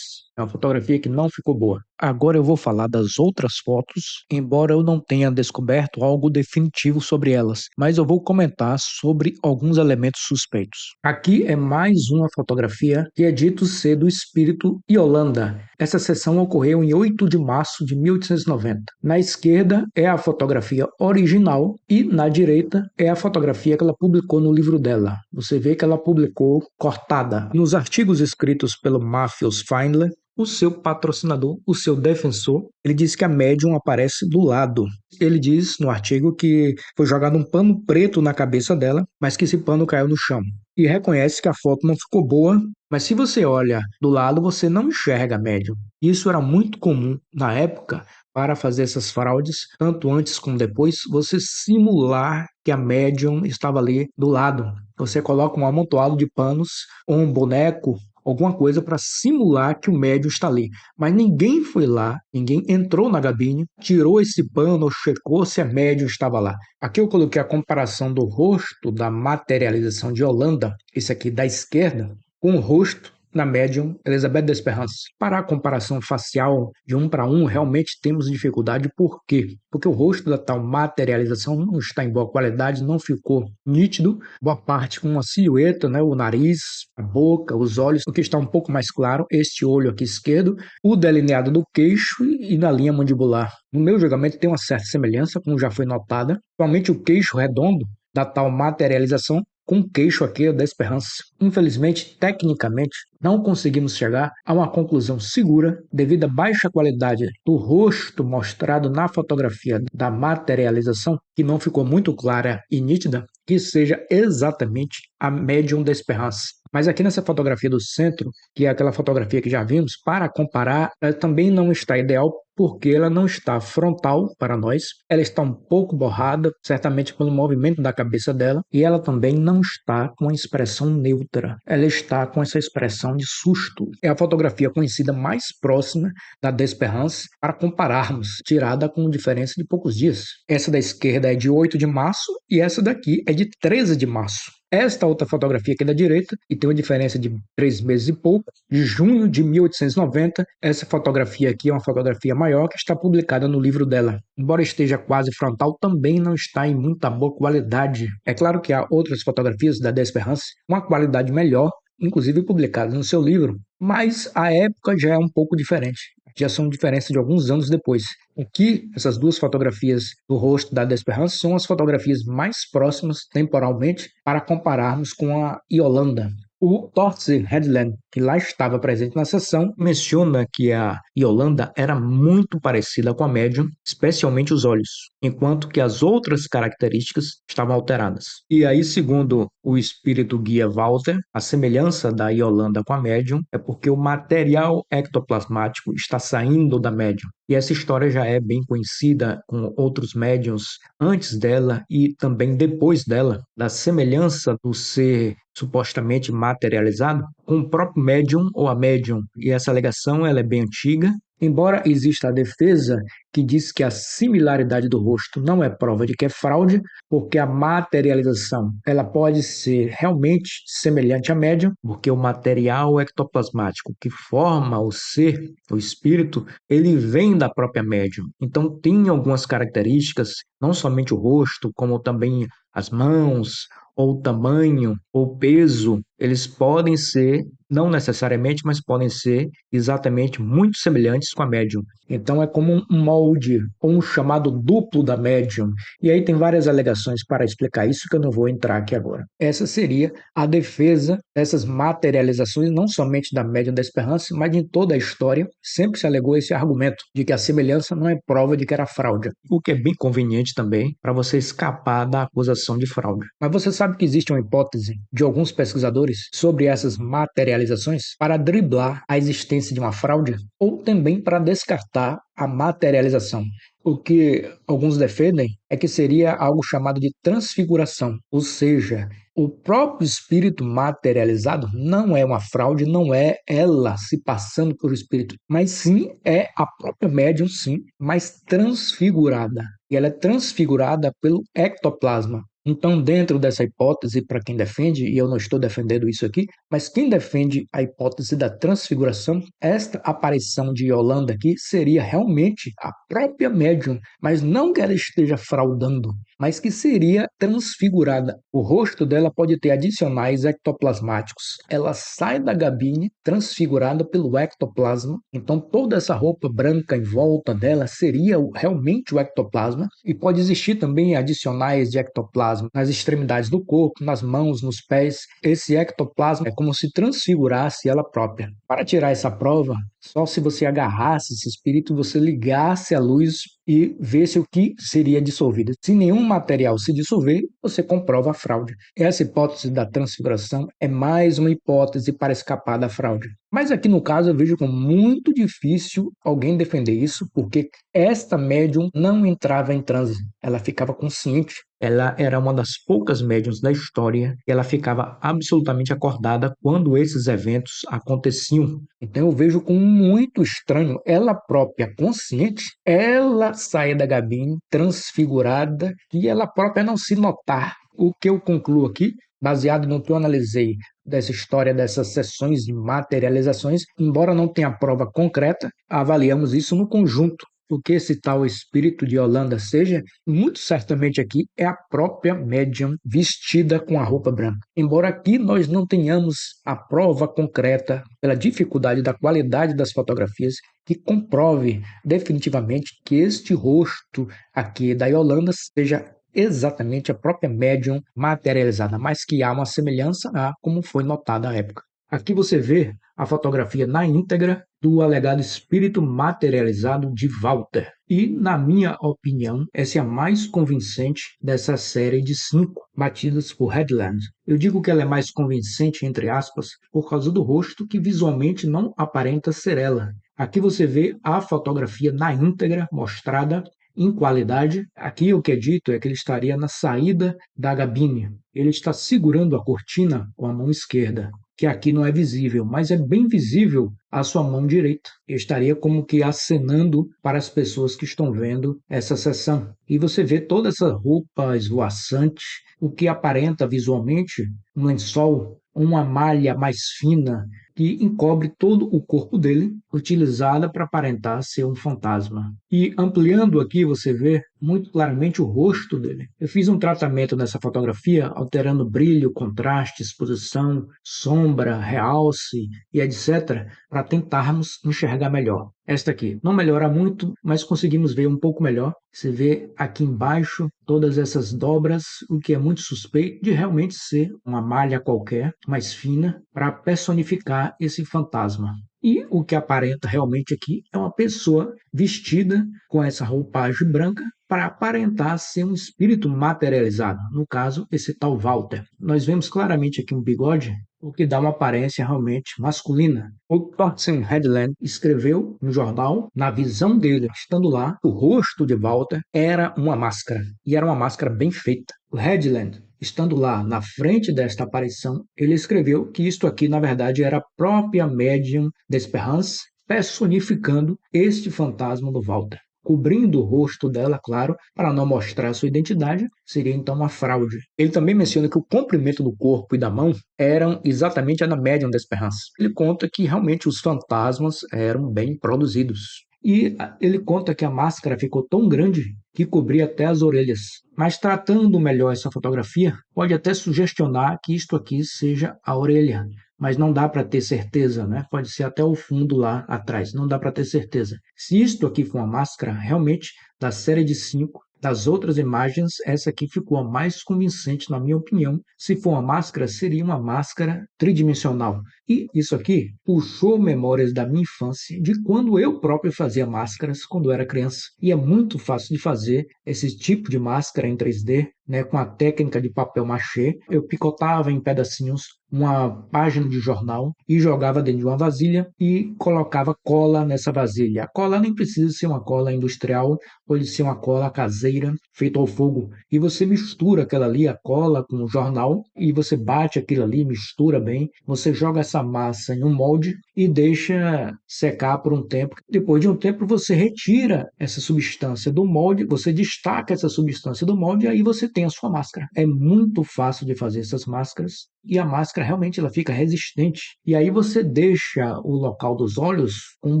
É uma fotografia que não ficou boa. Agora eu vou falar das outras fotos, embora eu não tenha descoberto algo definitivo sobre elas, mas eu vou comentar sobre alguns elementos suspeitos. Aqui é mais uma fotografia que é dito ser do espírito Yolanda. Essa sessão ocorreu em 8 de março de 1890. Na esquerda é a fotografia original e na direita é a fotografia que ela publicou no livro dela. Você vê que ela publicou cortada. Nos artigos escritos pelo Matthews Findler, o seu patrocinador, o seu defensor, ele diz que a médium aparece do lado. Ele diz no artigo que foi jogado um pano preto na cabeça dela, mas que esse pano caiu no chão. E reconhece que a foto não ficou boa, mas se você olha do lado, você não enxerga a médium. Isso era muito comum na época para fazer essas fraudes, tanto antes como depois, você simular que a médium estava ali do lado. Você coloca um amontoado de panos ou um boneco, alguma coisa para simular que o médium está ali. Mas ninguém foi lá, ninguém entrou na cabine, tirou esse pano ou checou se a médium estava lá. Aqui eu coloquei a comparação do rosto da materialização de Yolanda, esse aqui da esquerda, com o rosto na médium Elizabeth Desperance. Para a comparação facial de 1 para 1, realmente temos dificuldade. Por quê? Porque o rosto da tal materialização não está em boa qualidade, não ficou nítido. Boa parte com uma silhueta, né? O nariz, a boca, os olhos. O que está um pouco mais claro, este olho aqui esquerdo, o delineado do queixo e na linha mandibular. No meu julgamento tem uma certa semelhança, como já foi notada. Principalmente o queixo redondo da tal materialização com o queixo aqui da Esperança. Infelizmente, tecnicamente, não conseguimos chegar a uma conclusão segura devido à baixa qualidade do rosto mostrado na fotografia da materialização, que não ficou muito clara e nítida, que seja exatamente a médium da Esperança. Mas aqui nessa fotografia do centro, que é aquela fotografia que já vimos, para comparar, ela também não está ideal porque ela não está frontal para nós, ela está um pouco borrada, certamente pelo movimento da cabeça dela, e ela também não está com a expressão neutra, ela está com essa expressão de susto. É a fotografia conhecida mais próxima da Desperance para compararmos, tirada com diferença de poucos dias. Essa da esquerda é de 8 de março e essa daqui é de 13 de março. Esta outra fotografia aqui da direita, que tem uma diferença de 3 meses e pouco, de junho de 1890, essa fotografia aqui é uma fotografia maior que está publicada no livro dela. Embora esteja quase frontal, também não está em muita boa qualidade. É claro que há outras fotografias da Desperance com uma qualidade melhor, inclusive publicadas no seu livro, mas a época já é um pouco diferente. Já são diferenças de alguns anos depois. Aqui, essas duas fotografias do rosto da Desperance são as fotografias mais próximas temporalmente para compararmos com a Yolanda. O Thorsten Hedland, que lá estava presente na sessão, menciona que a Yolanda era muito parecida com a médium, especialmente os olhos, enquanto que as outras características estavam alteradas. E aí, segundo o espírito guia Walter, a semelhança da Yolanda com a médium é porque o material ectoplasmático está saindo da médium. E essa história já é bem conhecida com outros médiums antes dela e também depois dela, da semelhança do ser supostamente materializado com o próprio médium ou a médium. E essa alegação ela é bem antiga. Embora exista a defesa que diz que a similaridade do rosto não é prova de que é fraude, porque a materialização ela pode ser realmente semelhante à médium, porque o material ectoplasmático que forma o ser, o espírito, ele vem da própria médium. Então tem algumas características, não somente o rosto, como também as mãos, ou tamanho, ou peso, eles podem ser, não necessariamente, mas podem ser exatamente muito semelhantes com a médium. Então é como um molde, ou um chamado duplo da médium. E aí tem várias alegações para explicar isso que eu não vou entrar aqui agora. Essa seria a defesa dessas materializações, não somente da médium da Esperance, mas de toda a história. Sempre se alegou esse argumento de que a semelhança não é prova de que era fraude, o que é bem conveniente também para você escapar da acusação de fraude. Mas você sabe que existe uma hipótese de alguns pesquisadores sobre essas materializações para driblar a existência de uma fraude ou também para descartar a materialização. O que alguns defendem é que seria algo chamado de transfiguração, ou seja, o próprio espírito materializado não é uma fraude, não é ela se passando por espírito, mas sim é a própria médium, sim, mas transfigurada. E ela é transfigurada pelo ectoplasma. Então, dentro dessa hipótese, para quem defende, e eu não estou defendendo isso aqui, mas quem defende a hipótese da transfiguração, esta aparição de Yolanda aqui seria realmente a própria médium, mas não que ela esteja fraudando, mas que seria transfigurada. O rosto dela pode ter adicionais ectoplasmáticos. Ela sai da gabine transfigurada pelo ectoplasma, então toda essa roupa branca em volta dela seria realmente o ectoplasma, e pode existir também adicionais de ectoplasma nas extremidades do corpo, nas mãos, nos pés. Esse ectoplasma é como se transfigurasse ela própria. Para tirar essa prova, só se você agarrasse esse espírito, você ligasse a luz e vesse o que seria dissolvido. Se nenhum material se dissolver, você comprova a fraude. Essa hipótese da transfiguração é mais uma hipótese para escapar da fraude. Mas aqui no caso eu vejo como muito difícil alguém defender isso, porque esta médium não entrava em transe, ela ficava consciente. Ela era uma das poucas médiums da história e ela ficava absolutamente acordada quando esses eventos aconteciam. Então eu vejo como muito estranho ela própria consciente, ela sair da gabine transfigurada e ela própria não se notar. O que eu concluo aqui, baseado no que eu analisei dessa história dessas sessões de materializações, embora não tenha prova concreta, avaliamos isso no conjunto. O que esse tal espírito de Yolanda seja, muito certamente aqui é a própria médium vestida com a roupa branca. Embora aqui nós não tenhamos a prova concreta, pela dificuldade da qualidade das fotografias, que comprove definitivamente que este rosto aqui da Yolanda seja exatamente a própria médium materializada, mas que há uma semelhança a como foi notada à época. Aqui você vê a fotografia na íntegra do alegado espírito materializado de Walter. E, na minha opinião, essa é a mais convincente dessa série de 5 batidas por Hedland. Eu digo que ela é mais convincente, entre aspas, por causa do rosto que visualmente não aparenta ser ela. Aqui você vê a fotografia na íntegra mostrada em qualidade. Aqui o que é dito é que ele estaria na saída da gabine. Ele está segurando a cortina com a mão esquerda, que aqui não é visível, mas é bem visível a sua mão direita. Ele estaria como que acenando para as pessoas que estão vendo essa sessão. E você vê toda essa roupa esvoaçante, o que aparenta visualmente um lençol, uma malha mais fina, que encobre todo o corpo dele, utilizada para aparentar ser um fantasma. E ampliando aqui, você vê muito claramente o rosto dele. Eu fiz um tratamento nessa fotografia, alterando brilho, contraste, exposição, sombra, realce e etc., para tentarmos enxergar melhor. Esta aqui não melhora muito, mas conseguimos ver um pouco melhor. Você vê aqui embaixo todas essas dobras, o que é muito suspeito de realmente ser uma malha qualquer, mais fina, para personificar esse fantasma. E o que aparenta realmente aqui é uma pessoa vestida com essa roupagem branca para aparentar ser um espírito materializado, no caso, esse tal Walter. Nós vemos claramente aqui um bigode, o que dá uma aparência realmente masculina. O Thorsten Headland escreveu no jornal, na visão dele, estando lá, o rosto de Walter era uma máscara, e era uma máscara bem feita. O Headland, estando lá na frente desta aparição, ele escreveu que isto aqui, na verdade, era a própria médium d'Esperance personificando este fantasma do Walter. Cobrindo o rosto dela, claro, para não mostrar sua identidade, seria então uma fraude. Ele também menciona que o comprimento do corpo e da mão eram exatamente a da médium d'Esperance. Ele conta que realmente os fantasmas eram bem produzidos. E ele conta que a máscara ficou tão grande que cobria até as orelhas. Mas tratando melhor essa fotografia, pode até sugestionar que isto aqui seja a orelha, mas não dá para ter certeza, né? Pode ser até o fundo lá atrás, não dá para ter certeza. Se isto aqui for uma máscara, realmente, da série de 5, das outras imagens, essa aqui ficou a mais convincente, na minha opinião. Se for uma máscara, seria uma máscara tridimensional. E isso aqui puxou memórias da minha infância, de quando eu próprio fazia máscaras quando era criança. E é muito fácil de fazer esse tipo de máscara em 3D, né, com a técnica de papel machê. Eu picotava em pedacinhos uma página de jornal e jogava dentro de uma vasilha e colocava cola nessa vasilha. A cola nem precisa ser uma cola industrial, pode ser uma cola caseira, feita ao fogo. E você mistura aquela ali, a cola, com o jornal, e você bate aquilo ali, mistura bem. Você joga essa massa em um molde e deixa secar por um tempo. Depois de um tempo, você retira essa substância do molde, você destaca essa substância do molde e aí você tem a sua máscara. É muito fácil de fazer essas máscaras e a máscara realmente ela fica resistente. E aí você deixa o local dos olhos com um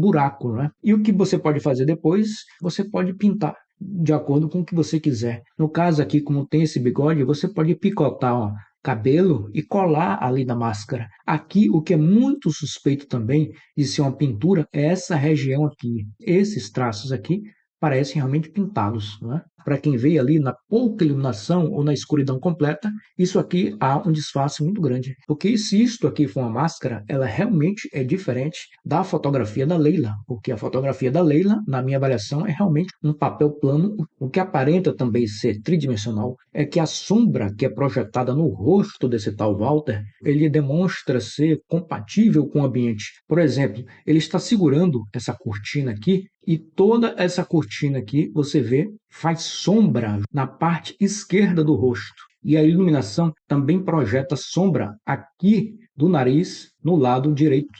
buraco, né? E o que você pode fazer depois? Você pode pintar de acordo com o que você quiser. No caso aqui, como tem esse bigode, você pode picotar, ó, cabelo e colar ali na máscara. Aqui, o que é muito suspeito também de ser uma pintura é essa região aqui. Esses traços aqui parecem realmente pintados, né? Para quem vê ali na pouca iluminação ou na escuridão completa, isso aqui há um disfarce muito grande. Porque se isto aqui for uma máscara, ela realmente é diferente da fotografia da Leila. Porque a fotografia da Leila, na minha avaliação, é realmente um papel plano. O que aparenta também ser tridimensional é que a sombra que é projetada no rosto desse tal Walter, ele demonstra ser compatível com o ambiente. Por exemplo, ele está segurando essa cortina aqui e toda essa cortina aqui, você vê, faz sombra na parte esquerda do rosto. E a iluminação também projeta sombra aqui do nariz, no lado direito.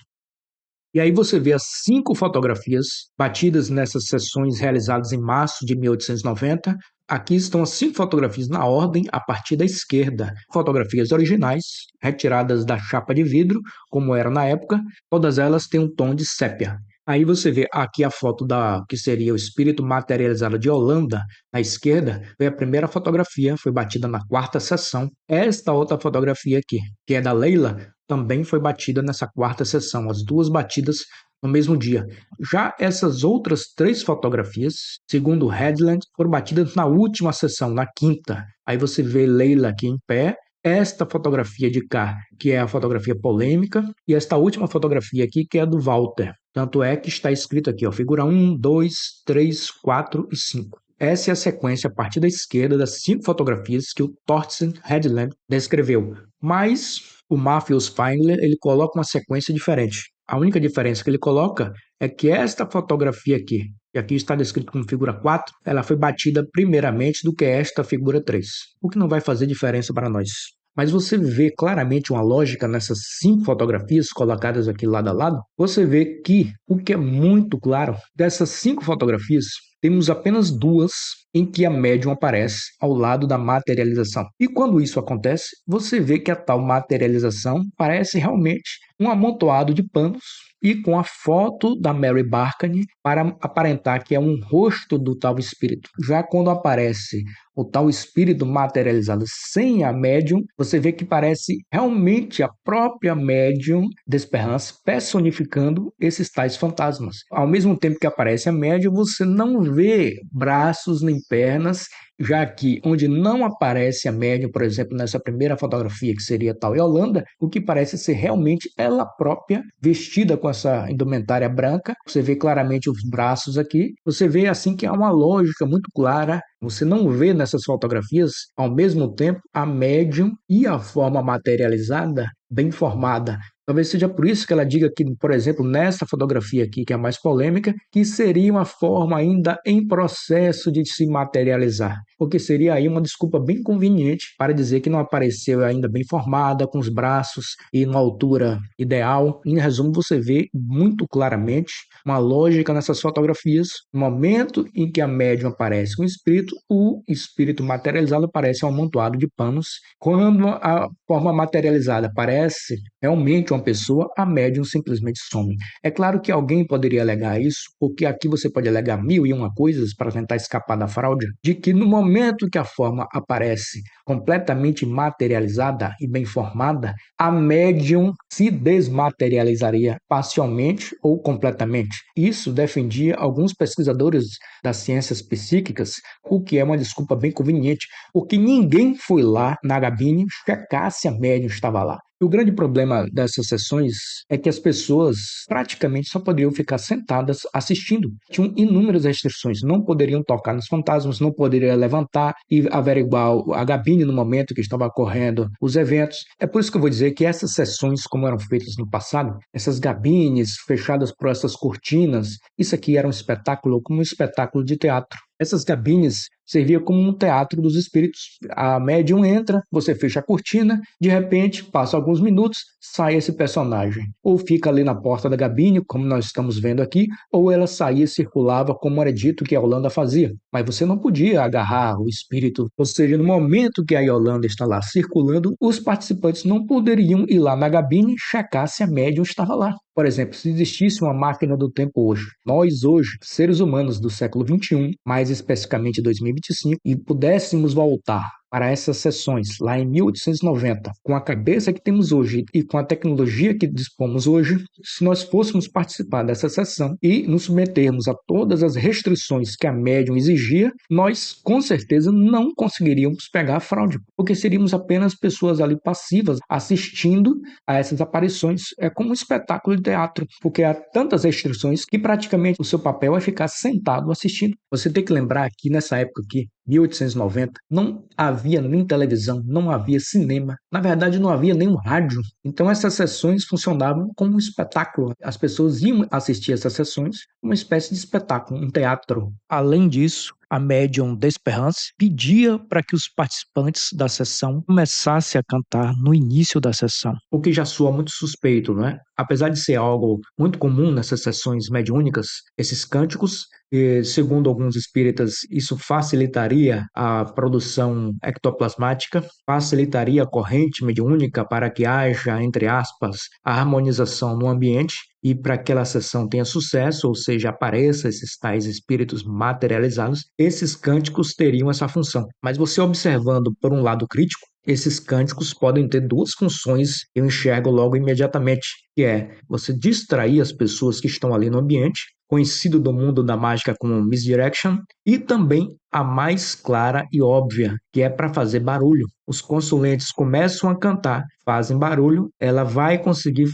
E aí você vê as 5 fotografias batidas nessas sessões realizadas em março de 1890. Aqui estão as 5 fotografias na ordem a partir da esquerda. Fotografias originais, retiradas da chapa de vidro, como era na época, todas elas têm um tom de sépia. Aí você vê aqui a foto da que seria o espírito materializado de Holanda, à esquerda, foi a primeira fotografia, foi batida na 4ª sessão. Esta outra fotografia aqui, que é da Leila, também foi batida nessa 4ª sessão, as 2 batidas no mesmo dia. Já essas outras 3 fotografias, segundo Headland, foram batidas na última sessão, na 5ª. Aí você vê Leila aqui em pé, esta fotografia de cá, que é a fotografia polêmica, e esta última fotografia aqui, que é a do Walter. Tanto é que está escrito aqui, ó, figura 1, 2, 3, 4 e 5. Essa é a sequência a partir da esquerda das 5 fotografias que o Thorsten Headland descreveu. Mas o Matthews Feinler, ele coloca uma sequência diferente. A única diferença que ele coloca é que esta fotografia aqui, que aqui está descrito como figura 4, ela foi batida primeiramente do que esta figura 3, o que não vai fazer diferença para nós. Mas você vê claramente uma lógica nessas 5 fotografias colocadas aqui lado a lado. Você vê que o que é muito claro, dessas 5 fotografias, temos apenas 2 em que a médium aparece ao lado da materialização. E quando isso acontece, você vê que a tal materialização parece realmente um amontoado de panos e com a foto da Mary Barkany para aparentar que é um rosto do tal espírito. Já quando aparece o tal espírito materializado sem a médium, você vê que parece realmente a própria médium Desperance personificando esses tais fantasmas. Ao mesmo tempo que aparece a médium, você não vê braços nem pernas, já que onde não aparece a médium, por exemplo, nessa primeira fotografia, que seria a tal Yolanda, o que parece ser realmente ela própria, vestida com essa indumentária branca. Você vê claramente os braços aqui. Você vê assim que há uma lógica muito clara. Você não vê nessas fotografias, ao mesmo tempo, a médium e a forma materializada bem formada. Talvez seja por isso que ela diga que, por exemplo, nessa fotografia aqui, que é a mais polêmica, que seria uma forma ainda em processo de se materializar, porque seria aí uma desculpa bem conveniente para dizer que não apareceu ainda bem formada, com os braços e numa altura ideal. Em resumo, você vê muito claramente uma lógica nessas fotografias. No momento em que a médium aparece com o espírito materializado aparece um amontoado de panos. Quando a forma materializada aparece realmente uma pessoa, a médium simplesmente some. É claro que alguém poderia alegar isso, porque aqui você pode alegar mil e uma coisas para tentar escapar da fraude, de que no momento que a forma aparece completamente materializada e bem formada, a médium se desmaterializaria parcialmente ou completamente. Isso defendia alguns pesquisadores das ciências psíquicas, o que é uma desculpa bem conveniente, porque ninguém foi lá na cabine checar se a médium estava lá. O grande problema dessas sessões é que as pessoas praticamente só poderiam ficar sentadas assistindo. Tinham inúmeras restrições, não poderiam tocar nos fantasmas, não poderiam levantar e averiguar a cabine no momento que estava ocorrendo os eventos. É por isso que eu vou dizer que essas sessões, como eram feitas no passado, essas cabines fechadas por essas cortinas, isso aqui era um espetáculo como um espetáculo de teatro. Essas cabines serviam como um teatro dos espíritos. A médium entra, você fecha a cortina, de repente, passa alguns minutos, sai esse personagem. Ou fica ali na porta da cabine, como nós estamos vendo aqui, ou ela saía e circulava, como era dito que a Yolanda fazia. Mas você não podia agarrar o espírito. Ou seja, no momento que a Yolanda está lá circulando, os participantes não poderiam ir lá na cabine e checar se a médium estava lá. Por exemplo, se existisse uma máquina do tempo hoje, nós hoje, seres humanos do século XXI, mais especificamente 2025, e pudéssemos voltar para essas sessões lá em 1890, com a cabeça que temos hoje e com a tecnologia que dispomos hoje, se nós fôssemos participar dessa sessão e nos submetermos a todas as restrições que a médium exigia, nós com certeza não conseguiríamos pegar a fraude, porque seríamos apenas pessoas ali passivas assistindo a essas aparições. É como um espetáculo de teatro, porque há tantas restrições que praticamente o seu papel é ficar sentado assistindo. Você tem que lembrar que nessa época aqui, 1890, não havia nem televisão, não havia cinema, na verdade não havia nem um rádio. Então essas sessões funcionavam como um espetáculo. As pessoas iam assistir essas sessões, uma espécie de espetáculo, um teatro. Além disso, a médium Desperance pedia para que os participantes da sessão começassem a cantar no início da sessão, o que já soa muito suspeito, não é? Apesar de ser algo muito comum nessas sessões mediúnicas, esses cânticos, segundo alguns espíritas, isso facilitaria a produção ectoplasmática, facilitaria a corrente mediúnica para que haja, entre aspas, a harmonização no ambiente e para que aquela sessão tenha sucesso, ou seja, apareça esses tais espíritos materializados, esses cânticos teriam essa função. Mas você observando por um lado crítico, esses cânticos podem ter duas funções que eu enxergo logo imediatamente, que é você distrair as pessoas que estão ali no ambiente, conhecido do mundo da mágica como misdirection, e também a mais clara e óbvia, que é para fazer barulho. Os consulentes começam a cantar, fazem barulho, ela vai conseguir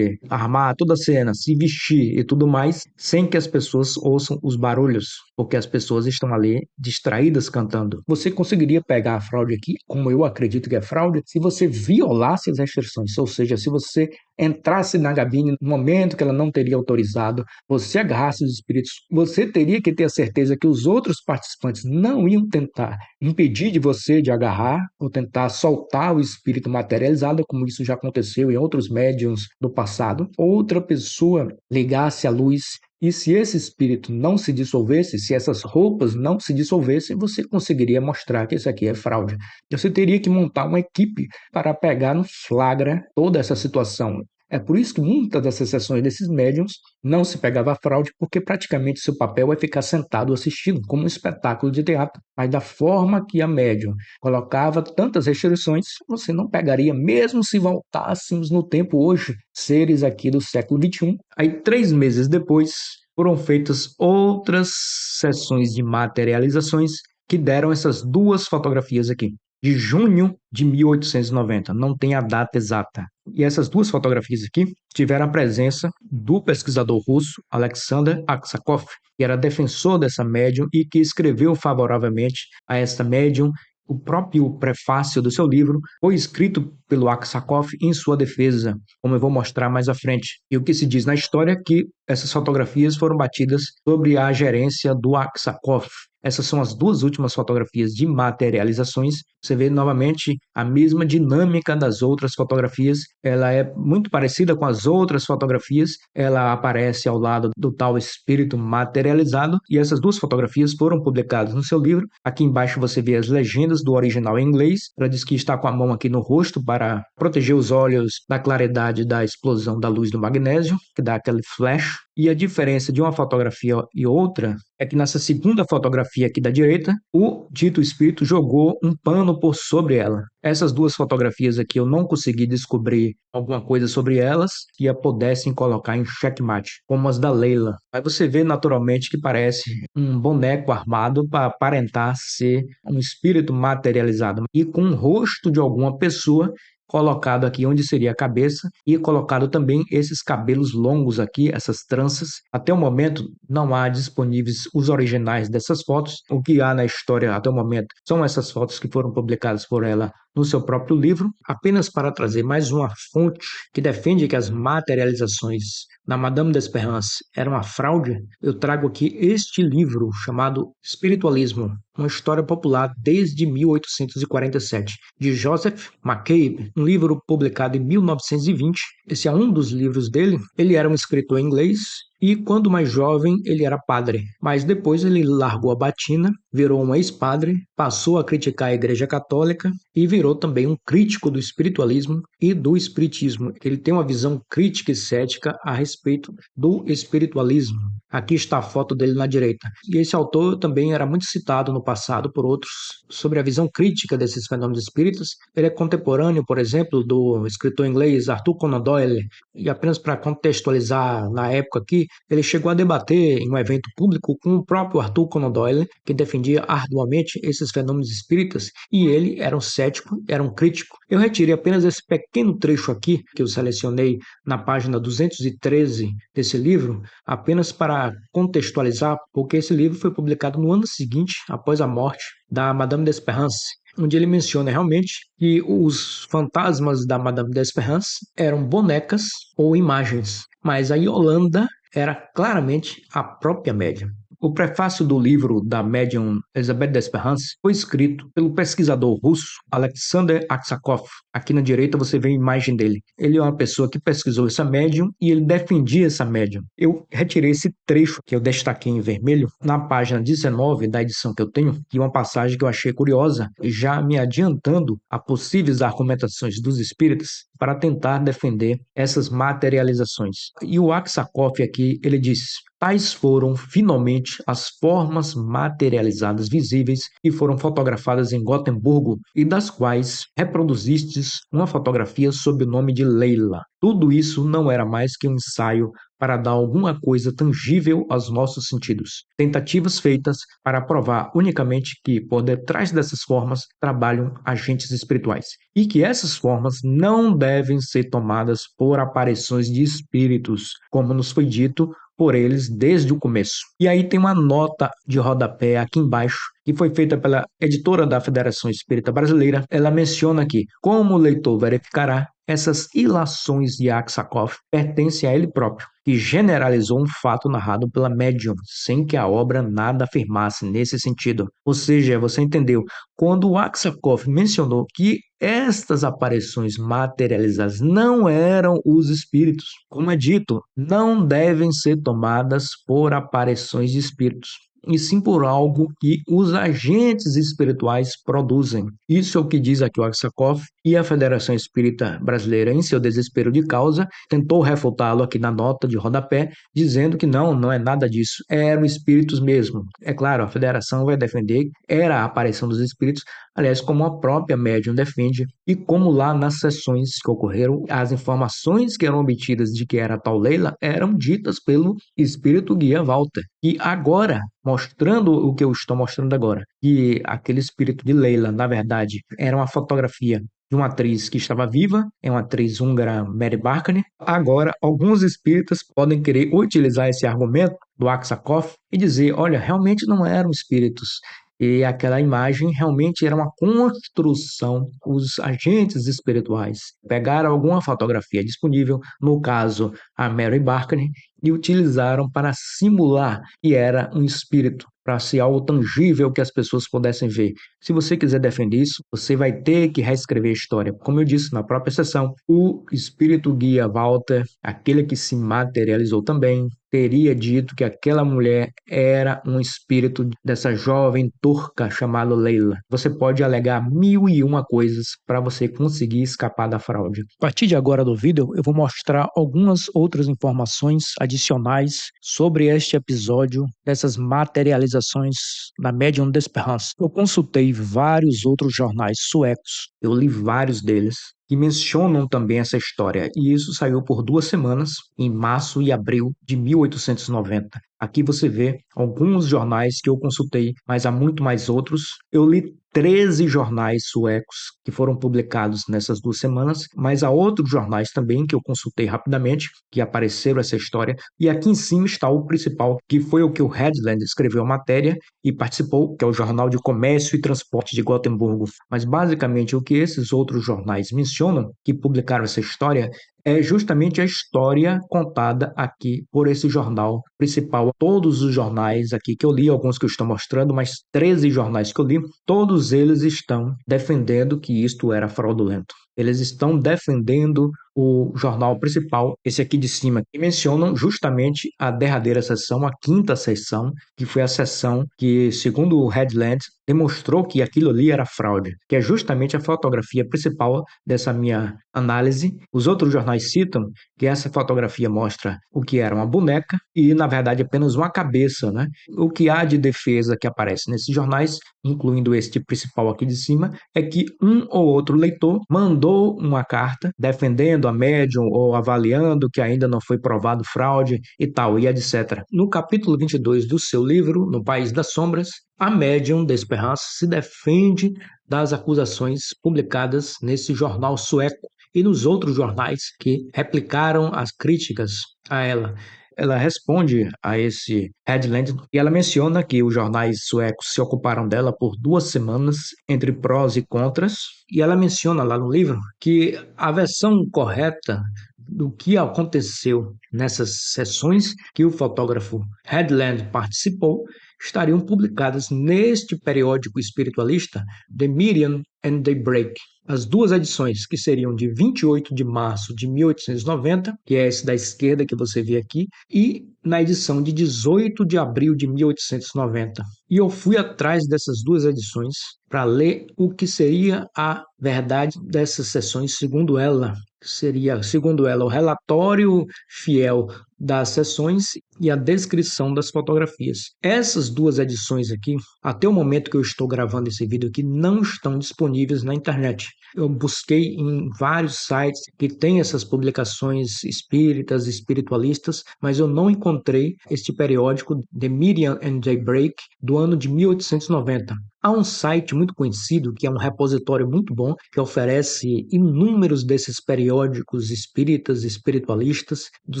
armar toda a cena, se vestir e tudo mais, sem que as pessoas ouçam os barulhos, porque as pessoas estão ali distraídas cantando. Você conseguiria pegar a fraude aqui, como eu acredito que é fraude, se você violasse as restrições, ou seja, se você entrasse na cabine no momento que ela não teria autorizado, você agarrasse os espíritos, você teria que ter a certeza que os outros participantes não iam tentar impedir de você de agarrar ou tentar soltar o espírito materializado, como isso já aconteceu em outros médiums do passado. Outra pessoa ligasse a luz E se esse espírito não se dissolvesse, se essas roupas não se dissolvessem, você conseguiria mostrar que isso aqui é fraude. Você teria que montar uma equipe para pegar no flagra toda essa situação. É por isso que muitas dessas sessões desses médiums não se pegava a fraude, porque praticamente seu papel é ficar sentado assistindo, como um espetáculo de teatro. Mas da forma que a médium colocava tantas restrições, você não pegaria, mesmo se voltássemos no tempo hoje, seres aqui do século XXI. Aí, 3 meses depois, foram feitas outras sessões de materializações que deram essas duas fotografias aqui, de junho de 1890, não tem a data exata. E essas duas fotografias aqui tiveram a presença do pesquisador russo Alexander Aksakov, que era defensor dessa médium e que escreveu favoravelmente a esta médium. O próprio prefácio do seu livro foi escrito pelo Aksakov em sua defesa, como eu vou mostrar mais à frente. E o que se diz na história é que essas fotografias foram batidas sob a gerência do Aksakov. Essas são as duas últimas fotografias de materializações. Você vê novamente a mesma dinâmica das outras fotografias. Ela é muito parecida com as outras fotografias. Ela aparece ao lado do tal espírito materializado. E essas duas fotografias foram publicadas no seu livro. Aqui embaixo você vê as legendas do original em inglês. Ela diz que está com a mão aqui no rosto para proteger os olhos da claridade da explosão da luz do magnésio, que dá aquele flash. E a diferença de uma fotografia e outra é que nessa segunda fotografia aqui da direita, o dito espírito jogou um pano por sobre ela. Essas duas fotografias aqui eu não consegui descobrir alguma coisa sobre elas que a pudessem colocar em xeque-mate, como as da Leila. Aí você vê naturalmente que parece um boneco armado para aparentar ser um espírito materializado e com o rosto de alguma pessoa colocado aqui onde seria a cabeça e colocado também esses cabelos longos aqui, essas tranças. Até o momento não há disponíveis os originais dessas fotos. O que há na história até o momento são essas fotos que foram publicadas por ela no seu próprio livro, apenas para trazer mais uma fonte que defende que as materializações da Madame d'Espérance eram uma fraude. Eu trago aqui este livro chamado Espiritualismo, uma história popular desde 1847, de Joseph McCabe, um livro publicado em 1920. Esse é um dos livros dele. Ele era um escritor inglês e, quando mais jovem, ele era padre. Mas depois ele largou a batina, virou um ex-padre, passou a criticar a Igreja Católica e virou também um crítico do espiritualismo e do espiritismo. Ele tem uma visão crítica e cética a respeito do espiritualismo. Aqui está a foto dele na direita. E esse autor também era muito citado no passado por outros sobre a visão crítica desses fenômenos espíritas. Ele é contemporâneo, por exemplo, do escritor inglês Arthur Conan Doyle. E apenas para contextualizar na época aqui, ele chegou a debater em um evento público com o próprio Arthur Conan Doyle, que defendia arduamente esses fenômenos espíritas, e ele era um cético, era um crítico. Eu retirei apenas esse pequeno trecho aqui, que eu selecionei na página 213 desse livro, apenas para contextualizar, porque esse livro foi publicado no ano seguinte, após a morte da Madame d'Espérance, onde ele menciona realmente que os fantasmas da Madame d'Espérance eram bonecas ou imagens, mas a Yolanda era claramente a própria médium. O prefácio do livro da médium Elisabeth d'Espérance foi escrito pelo pesquisador russo Alexander Aksakov. Aqui na direita você vê a imagem dele. Ele é uma pessoa que pesquisou essa médium e ele defendia essa médium. Eu retirei esse trecho que eu destaquei em vermelho na página 19 da edição que eu tenho, e uma passagem que eu achei curiosa, já me adiantando a possíveis argumentações dos espíritas para tentar defender essas materializações. E o Aksakov aqui, ele diz: tais foram, finalmente, as formas materializadas visíveis que foram fotografadas em Gotemburgo e das quais reproduzistes uma fotografia sob o nome de Leila. Tudo isso não era mais que um ensaio para dar alguma coisa tangível aos nossos sentidos. Tentativas feitas para provar unicamente que, por detrás dessas formas, trabalham agentes espirituais. E que essas formas não devem ser tomadas por aparições de espíritos, como nos foi dito por eles desde o começo. E aí tem uma nota de rodapé aqui embaixo, que foi feita pela editora da Federação Espírita Brasileira. Ela menciona aqui: como o leitor verificará, Essas ilações de Aksakoff pertencem a ele próprio, que generalizou um fato narrado pela médium, sem que a obra nada afirmasse nesse sentido. Ou seja, você entendeu, quando o Aksakoff mencionou que estas aparições materializadas não eram os espíritos, como é dito, não devem ser tomadas por aparições de espíritos, e sim por algo que os agentes espirituais produzem. Isso é o que diz aqui o Aksakoff, e a Federação Espírita Brasileira, em seu desespero de causa, tentou refutá-lo aqui na nota de rodapé, dizendo que não é nada disso, eram espíritos mesmo. É claro, a Federação vai defender que era a aparição dos espíritos, aliás, como a própria médium defende, e como lá nas sessões que ocorreram, as informações que eram obtidas de que era a tal Leila eram ditas pelo espírito guia Walter. E agora, mostrando o que eu estou mostrando agora, que aquele espírito de Leila, na verdade, era uma fotografia de uma atriz que estava viva, é uma atriz húngara, Mary Barkany. Agora, alguns espíritas podem querer utilizar esse argumento do Aksakoff e dizer, olha, realmente não eram espíritos, e aquela imagem realmente era uma construção. Os agentes espirituais pegaram alguma fotografia disponível, no caso a Mary Barkany, e utilizaram para simular que era um espírito, para ser algo tangível que as pessoas pudessem ver. Se você quiser defender isso, você vai ter que reescrever a história. Como eu disse na própria sessão, o espírito guia Walter, aquele que se materializou também, teria dito que aquela mulher era um espírito dessa jovem turca chamada Leila. Você pode alegar 1001 coisas para você conseguir escapar da fraude. A partir de agora do vídeo, eu vou mostrar algumas outras informações adicionais sobre este episódio dessas materializações da Médium d'Espérance. Eu consultei vários outros jornais suecos, eu li vários deles, que mencionam também essa história, e isso saiu por 2 semanas, em março e abril de 1890. Aqui você vê alguns jornais que eu consultei, mas há muito mais outros. Eu li 13 jornais suecos que foram publicados nessas 2 semanas, mas há outros jornais também que eu consultei rapidamente, que apareceram essa história, e aqui em cima está o principal, que foi o que o Headland escreveu a matéria e participou, que é o Jornal de Comércio e Transporte de Gotemburgo. Mas basicamente o que esses outros jornais mencionam, que publicaram essa história, é justamente a história contada aqui por esse jornal principal. Todos os jornais aqui que eu li, alguns que eu estou mostrando, mas 13 jornais que eu li, todos eles estão defendendo que isto era fraudulento. Eles estão defendendo o jornal principal, esse aqui de cima, que mencionam justamente a derradeira sessão, a 5ª sessão, que foi a sessão que, segundo o Headland, demonstrou que aquilo ali era fraude, que é justamente a fotografia principal dessa minha análise. Os outros jornais citam que essa fotografia mostra o que era uma boneca e, na verdade, apenas uma cabeça, né? O que há de defesa que aparece nesses jornais, incluindo este principal aqui de cima, é que um ou outro leitor mandou uma carta defendendo a médium ou avaliando que ainda não foi provado fraude e tal, e etc. No capítulo 22 do seu livro, No País das Sombras, a médium d'Espérance se defende das acusações publicadas nesse jornal sueco e nos outros jornais que replicaram as críticas a ela. Ela responde a esse Headland e ela menciona que os jornais suecos se ocuparam dela por 2 semanas, entre prós e contras, e ela menciona lá no livro que a versão correta do que aconteceu nessas sessões que o fotógrafo Headland participou estariam publicadas neste periódico espiritualista, The Miriam and Daybreak. As 2 edições, que seriam de 28 de março de 1890, que é esse da esquerda que você vê aqui, e na edição de 18 de abril de 1890. E eu fui atrás dessas 2 edições para ler o que seria a verdade dessas sessões, segundo ela. Seria, segundo ela, o relatório fiel das sessões e a descrição das fotografias. Essas 2 edições aqui, até o momento que eu estou gravando esse vídeo aqui, não estão disponíveis na internet. Eu busquei em vários sites que têm essas publicações espíritas, espiritualistas, mas eu não encontrei este periódico The Miriam and Daybreak do ano de 1890. Há um site muito conhecido, que é um repositório muito bom, que oferece inúmeros desses periódicos espíritas, espiritualistas do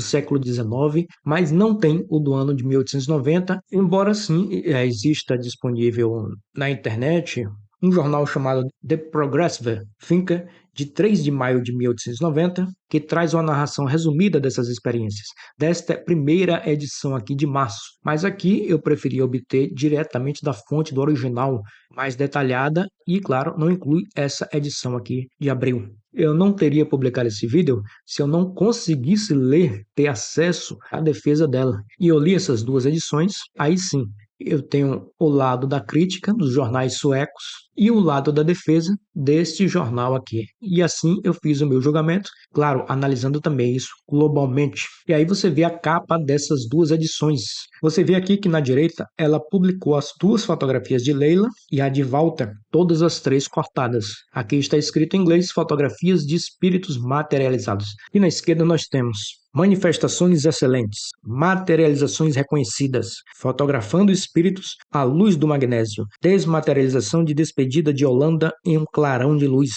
século XIX, mas não tem o do ano de 1890, embora sim exista disponível na internet um jornal chamado The Progressive Thinker, de 3 de maio de 1890, que traz uma narração resumida dessas experiências, desta primeira edição aqui de março. Mas aqui eu preferi obter diretamente da fonte do original, mais detalhada e, claro, não inclui essa edição aqui de abril. Eu não teria publicado esse vídeo se eu não conseguisse ler, ter acesso à defesa dela. E eu li essas duas edições, aí sim, eu tenho o lado da crítica dos jornais suecos e o lado da defesa deste jornal aqui. E assim eu fiz o meu julgamento, claro, analisando também isso globalmente. E aí você vê a capa dessas duas edições. Você vê aqui que na direita ela publicou as duas fotografias de Leila e a de Walter, todas as três cortadas. Aqui está escrito em inglês: fotografias de espíritos materializados. E na esquerda nós temos manifestações excelentes, materializações reconhecidas, fotografando espíritos à luz do magnésio, desmaterialização de despedida de Holanda em um clarão de luz,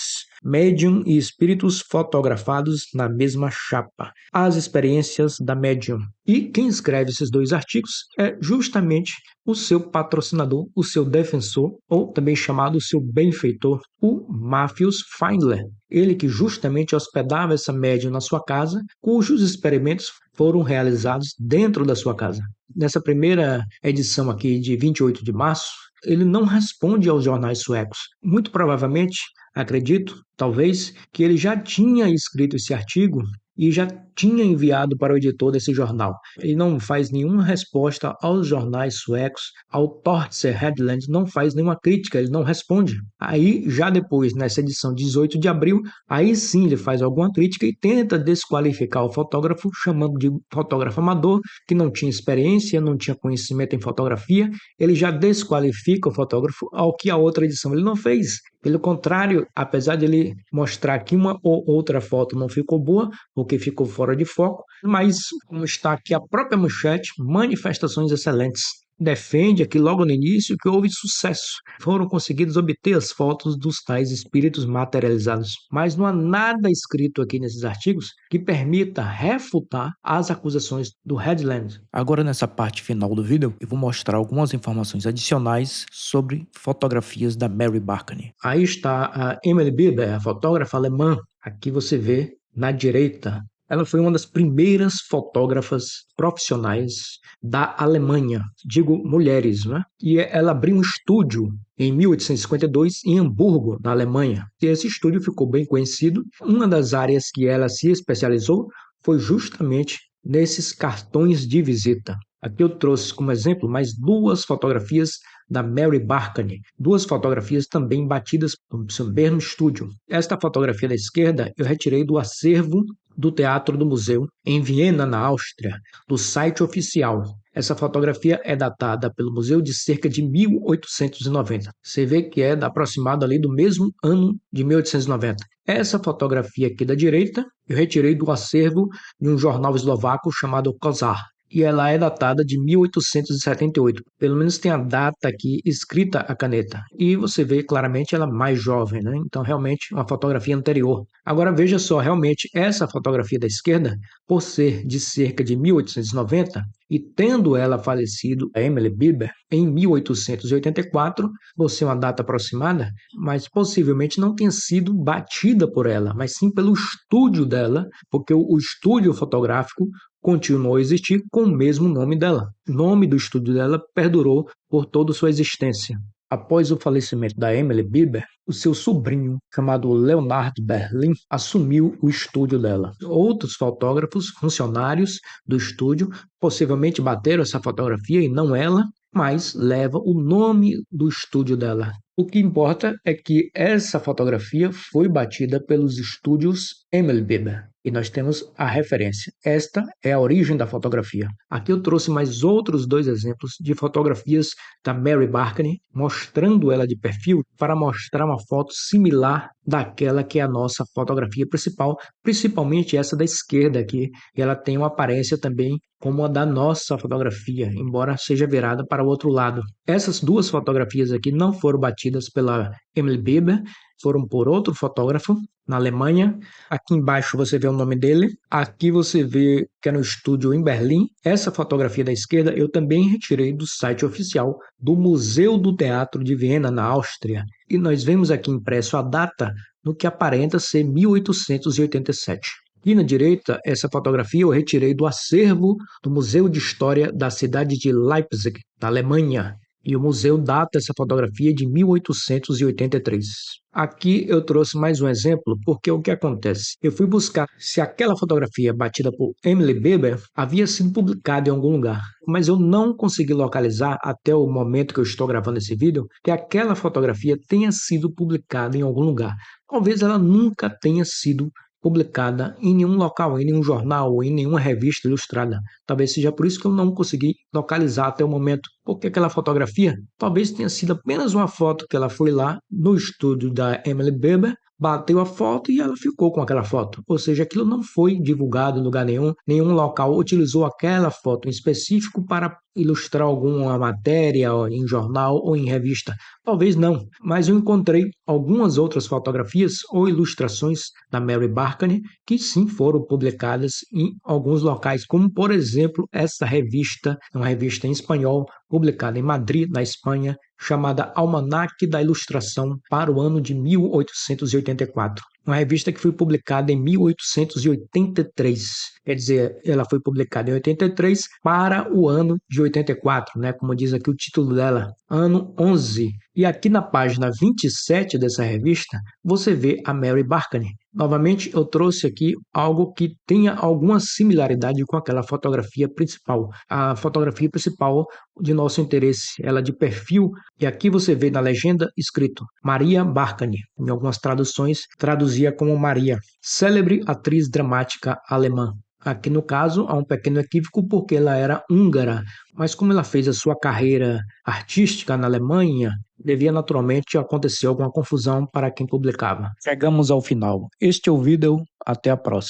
médium e espíritos fotografados na mesma chapa, as experiências da médium. E quem escreve esses dois artigos é justamente o seu patrocinador, o seu defensor, ou também chamado o seu benfeitor, o Matthews Findler. Ele que justamente hospedava essa médium na sua casa, cujos experimentos foram realizados dentro da sua casa. Nessa primeira edição aqui de 28 de março, ele não responde aos jornais suecos. Muito provavelmente, acredito, talvez, que ele já tinha escrito esse artigo e já tinha enviado para o editor desse jornal. Ele não faz nenhuma resposta aos jornais suecos, ao Tortser Headland não faz nenhuma crítica, ele não responde. Aí, já depois, nessa edição 18 de abril, aí sim ele faz alguma crítica e tenta desqualificar o fotógrafo, chamando de fotógrafo amador, que não tinha experiência, não tinha conhecimento em fotografia. Ele já desqualifica o fotógrafo, ao que a outra edição ele não fez. Pelo contrário, apesar de ele mostrar que uma ou outra foto não ficou boa, porque ficou fora de foco, mas como está aqui a própria manchete, manifestações excelentes. Defende aqui logo no início que houve sucesso. Foram conseguidos obter as fotos dos tais espíritos materializados. Mas não há nada escrito aqui nesses artigos que permita refutar as acusações do Headland. Agora, nessa parte final do vídeo, eu vou mostrar algumas informações adicionais sobre fotografias da Mary Barkany. Aí está a Emily Bieber, a fotógrafa alemã. Aqui você vê na direita. Ela foi uma das primeiras fotógrafas profissionais da Alemanha, digo mulheres, né? E ela abriu um estúdio em 1852 em Hamburgo, na Alemanha. E esse estúdio ficou bem conhecido. Uma das áreas que ela se especializou foi justamente nesses cartões de visita. Aqui eu trouxe como exemplo mais duas fotografias da Mary Barkany, duas fotografias também batidas no seu mesmo estúdio. Esta fotografia da esquerda eu retirei do acervo do Teatro do Museu, em Viena, na Áustria, do site oficial. Essa fotografia é datada pelo museu de cerca de 1890. Você vê que é aproximado ali do mesmo ano de 1890. Essa fotografia aqui da direita eu retirei do acervo de um jornal eslovaco chamado Kozar. E ela é datada de 1878. Pelo menos tem a data aqui escrita a caneta. E você vê claramente ela mais jovem, né? Então, realmente, uma fotografia anterior. Agora, veja só, realmente, essa fotografia da esquerda, por ser de cerca de 1890, e tendo ela falecido, a Emily Bieber, em 1884, por ser uma data aproximada, mas possivelmente não tenha sido batida por ela, mas sim pelo estúdio dela, porque o estúdio fotográfico continuou a existir com o mesmo nome dela. O nome do estúdio dela perdurou por toda sua existência. Após o falecimento da Emily Bieber, o seu sobrinho, chamado Leonard Berlin, assumiu o estúdio dela. Outros fotógrafos, funcionários do estúdio, possivelmente bateram essa fotografia e não ela, mas leva o nome do estúdio dela. O que importa é que essa fotografia foi batida pelos estúdios Emily Bieber. E nós temos a referência. Esta é a origem da fotografia. Aqui eu trouxe mais outros dois exemplos de fotografias da Mary Barkany, mostrando ela de perfil para mostrar uma foto similar daquela que é a nossa fotografia principal, principalmente essa da esquerda aqui. E ela tem uma aparência também como a da nossa fotografia, embora seja virada para o outro lado. Essas duas fotografias aqui não foram batidas pela Emily Bieber, foram por outro fotógrafo na Alemanha. Aqui embaixo você vê o nome dele. Aqui você vê que é no estúdio em Berlim. Essa fotografia da esquerda eu também retirei do site oficial do Museu do Teatro de Viena, na Áustria. E nós vemos aqui impresso a data no que aparenta ser 1887. E na direita, essa fotografia eu retirei do acervo do Museu de História da cidade de Leipzig, na Alemanha. E o museu data essa fotografia de 1883. Aqui eu trouxe mais um exemplo, porque o que acontece? Eu fui buscar se aquela fotografia batida por Emily Bieber havia sido publicada em algum lugar, mas eu não consegui localizar até o momento que eu estou gravando esse vídeo que aquela fotografia tenha sido publicada em algum lugar. Talvez ela nunca tenha sido publicada em nenhum local, em nenhum jornal ou em nenhuma revista ilustrada. Talvez seja por isso que eu não consegui localizar até o momento, porque aquela fotografia talvez tenha sido apenas uma foto que ela foi lá no estúdio da Emily Bieber, bateu a foto e ela ficou com aquela foto. Ou seja, aquilo não foi divulgado em lugar nenhum, nenhum local utilizou aquela foto em específico para ilustrar alguma matéria em jornal ou em revista. Talvez não, mas eu encontrei algumas outras fotografias ou ilustrações da Mary Barkany que sim foram publicadas em alguns locais, como por exemplo essa revista, uma revista em espanhol, publicada em Madrid, na Espanha, chamada Almanaque da Ilustração para o ano de 1884. Uma revista que foi publicada em 1883. Quer dizer, ela foi publicada em 83 para o ano de 84, né? Como diz aqui o título dela, ano 11. E aqui na página 27 dessa revista, você vê a Mary Barkany. Novamente, eu trouxe aqui algo que tenha alguma similaridade com aquela fotografia principal. A fotografia principal de nosso interesse, ela de perfil, e aqui você vê na legenda escrito Maria Barkany. Em algumas traduções, traduzia como Maria, célebre atriz dramática alemã. Aqui no caso há um pequeno equívoco porque ela era húngara, mas como ela fez a sua carreira artística na Alemanha, devia naturalmente acontecer alguma confusão para quem publicava. Chegamos ao final. Este é o vídeo, até a próxima.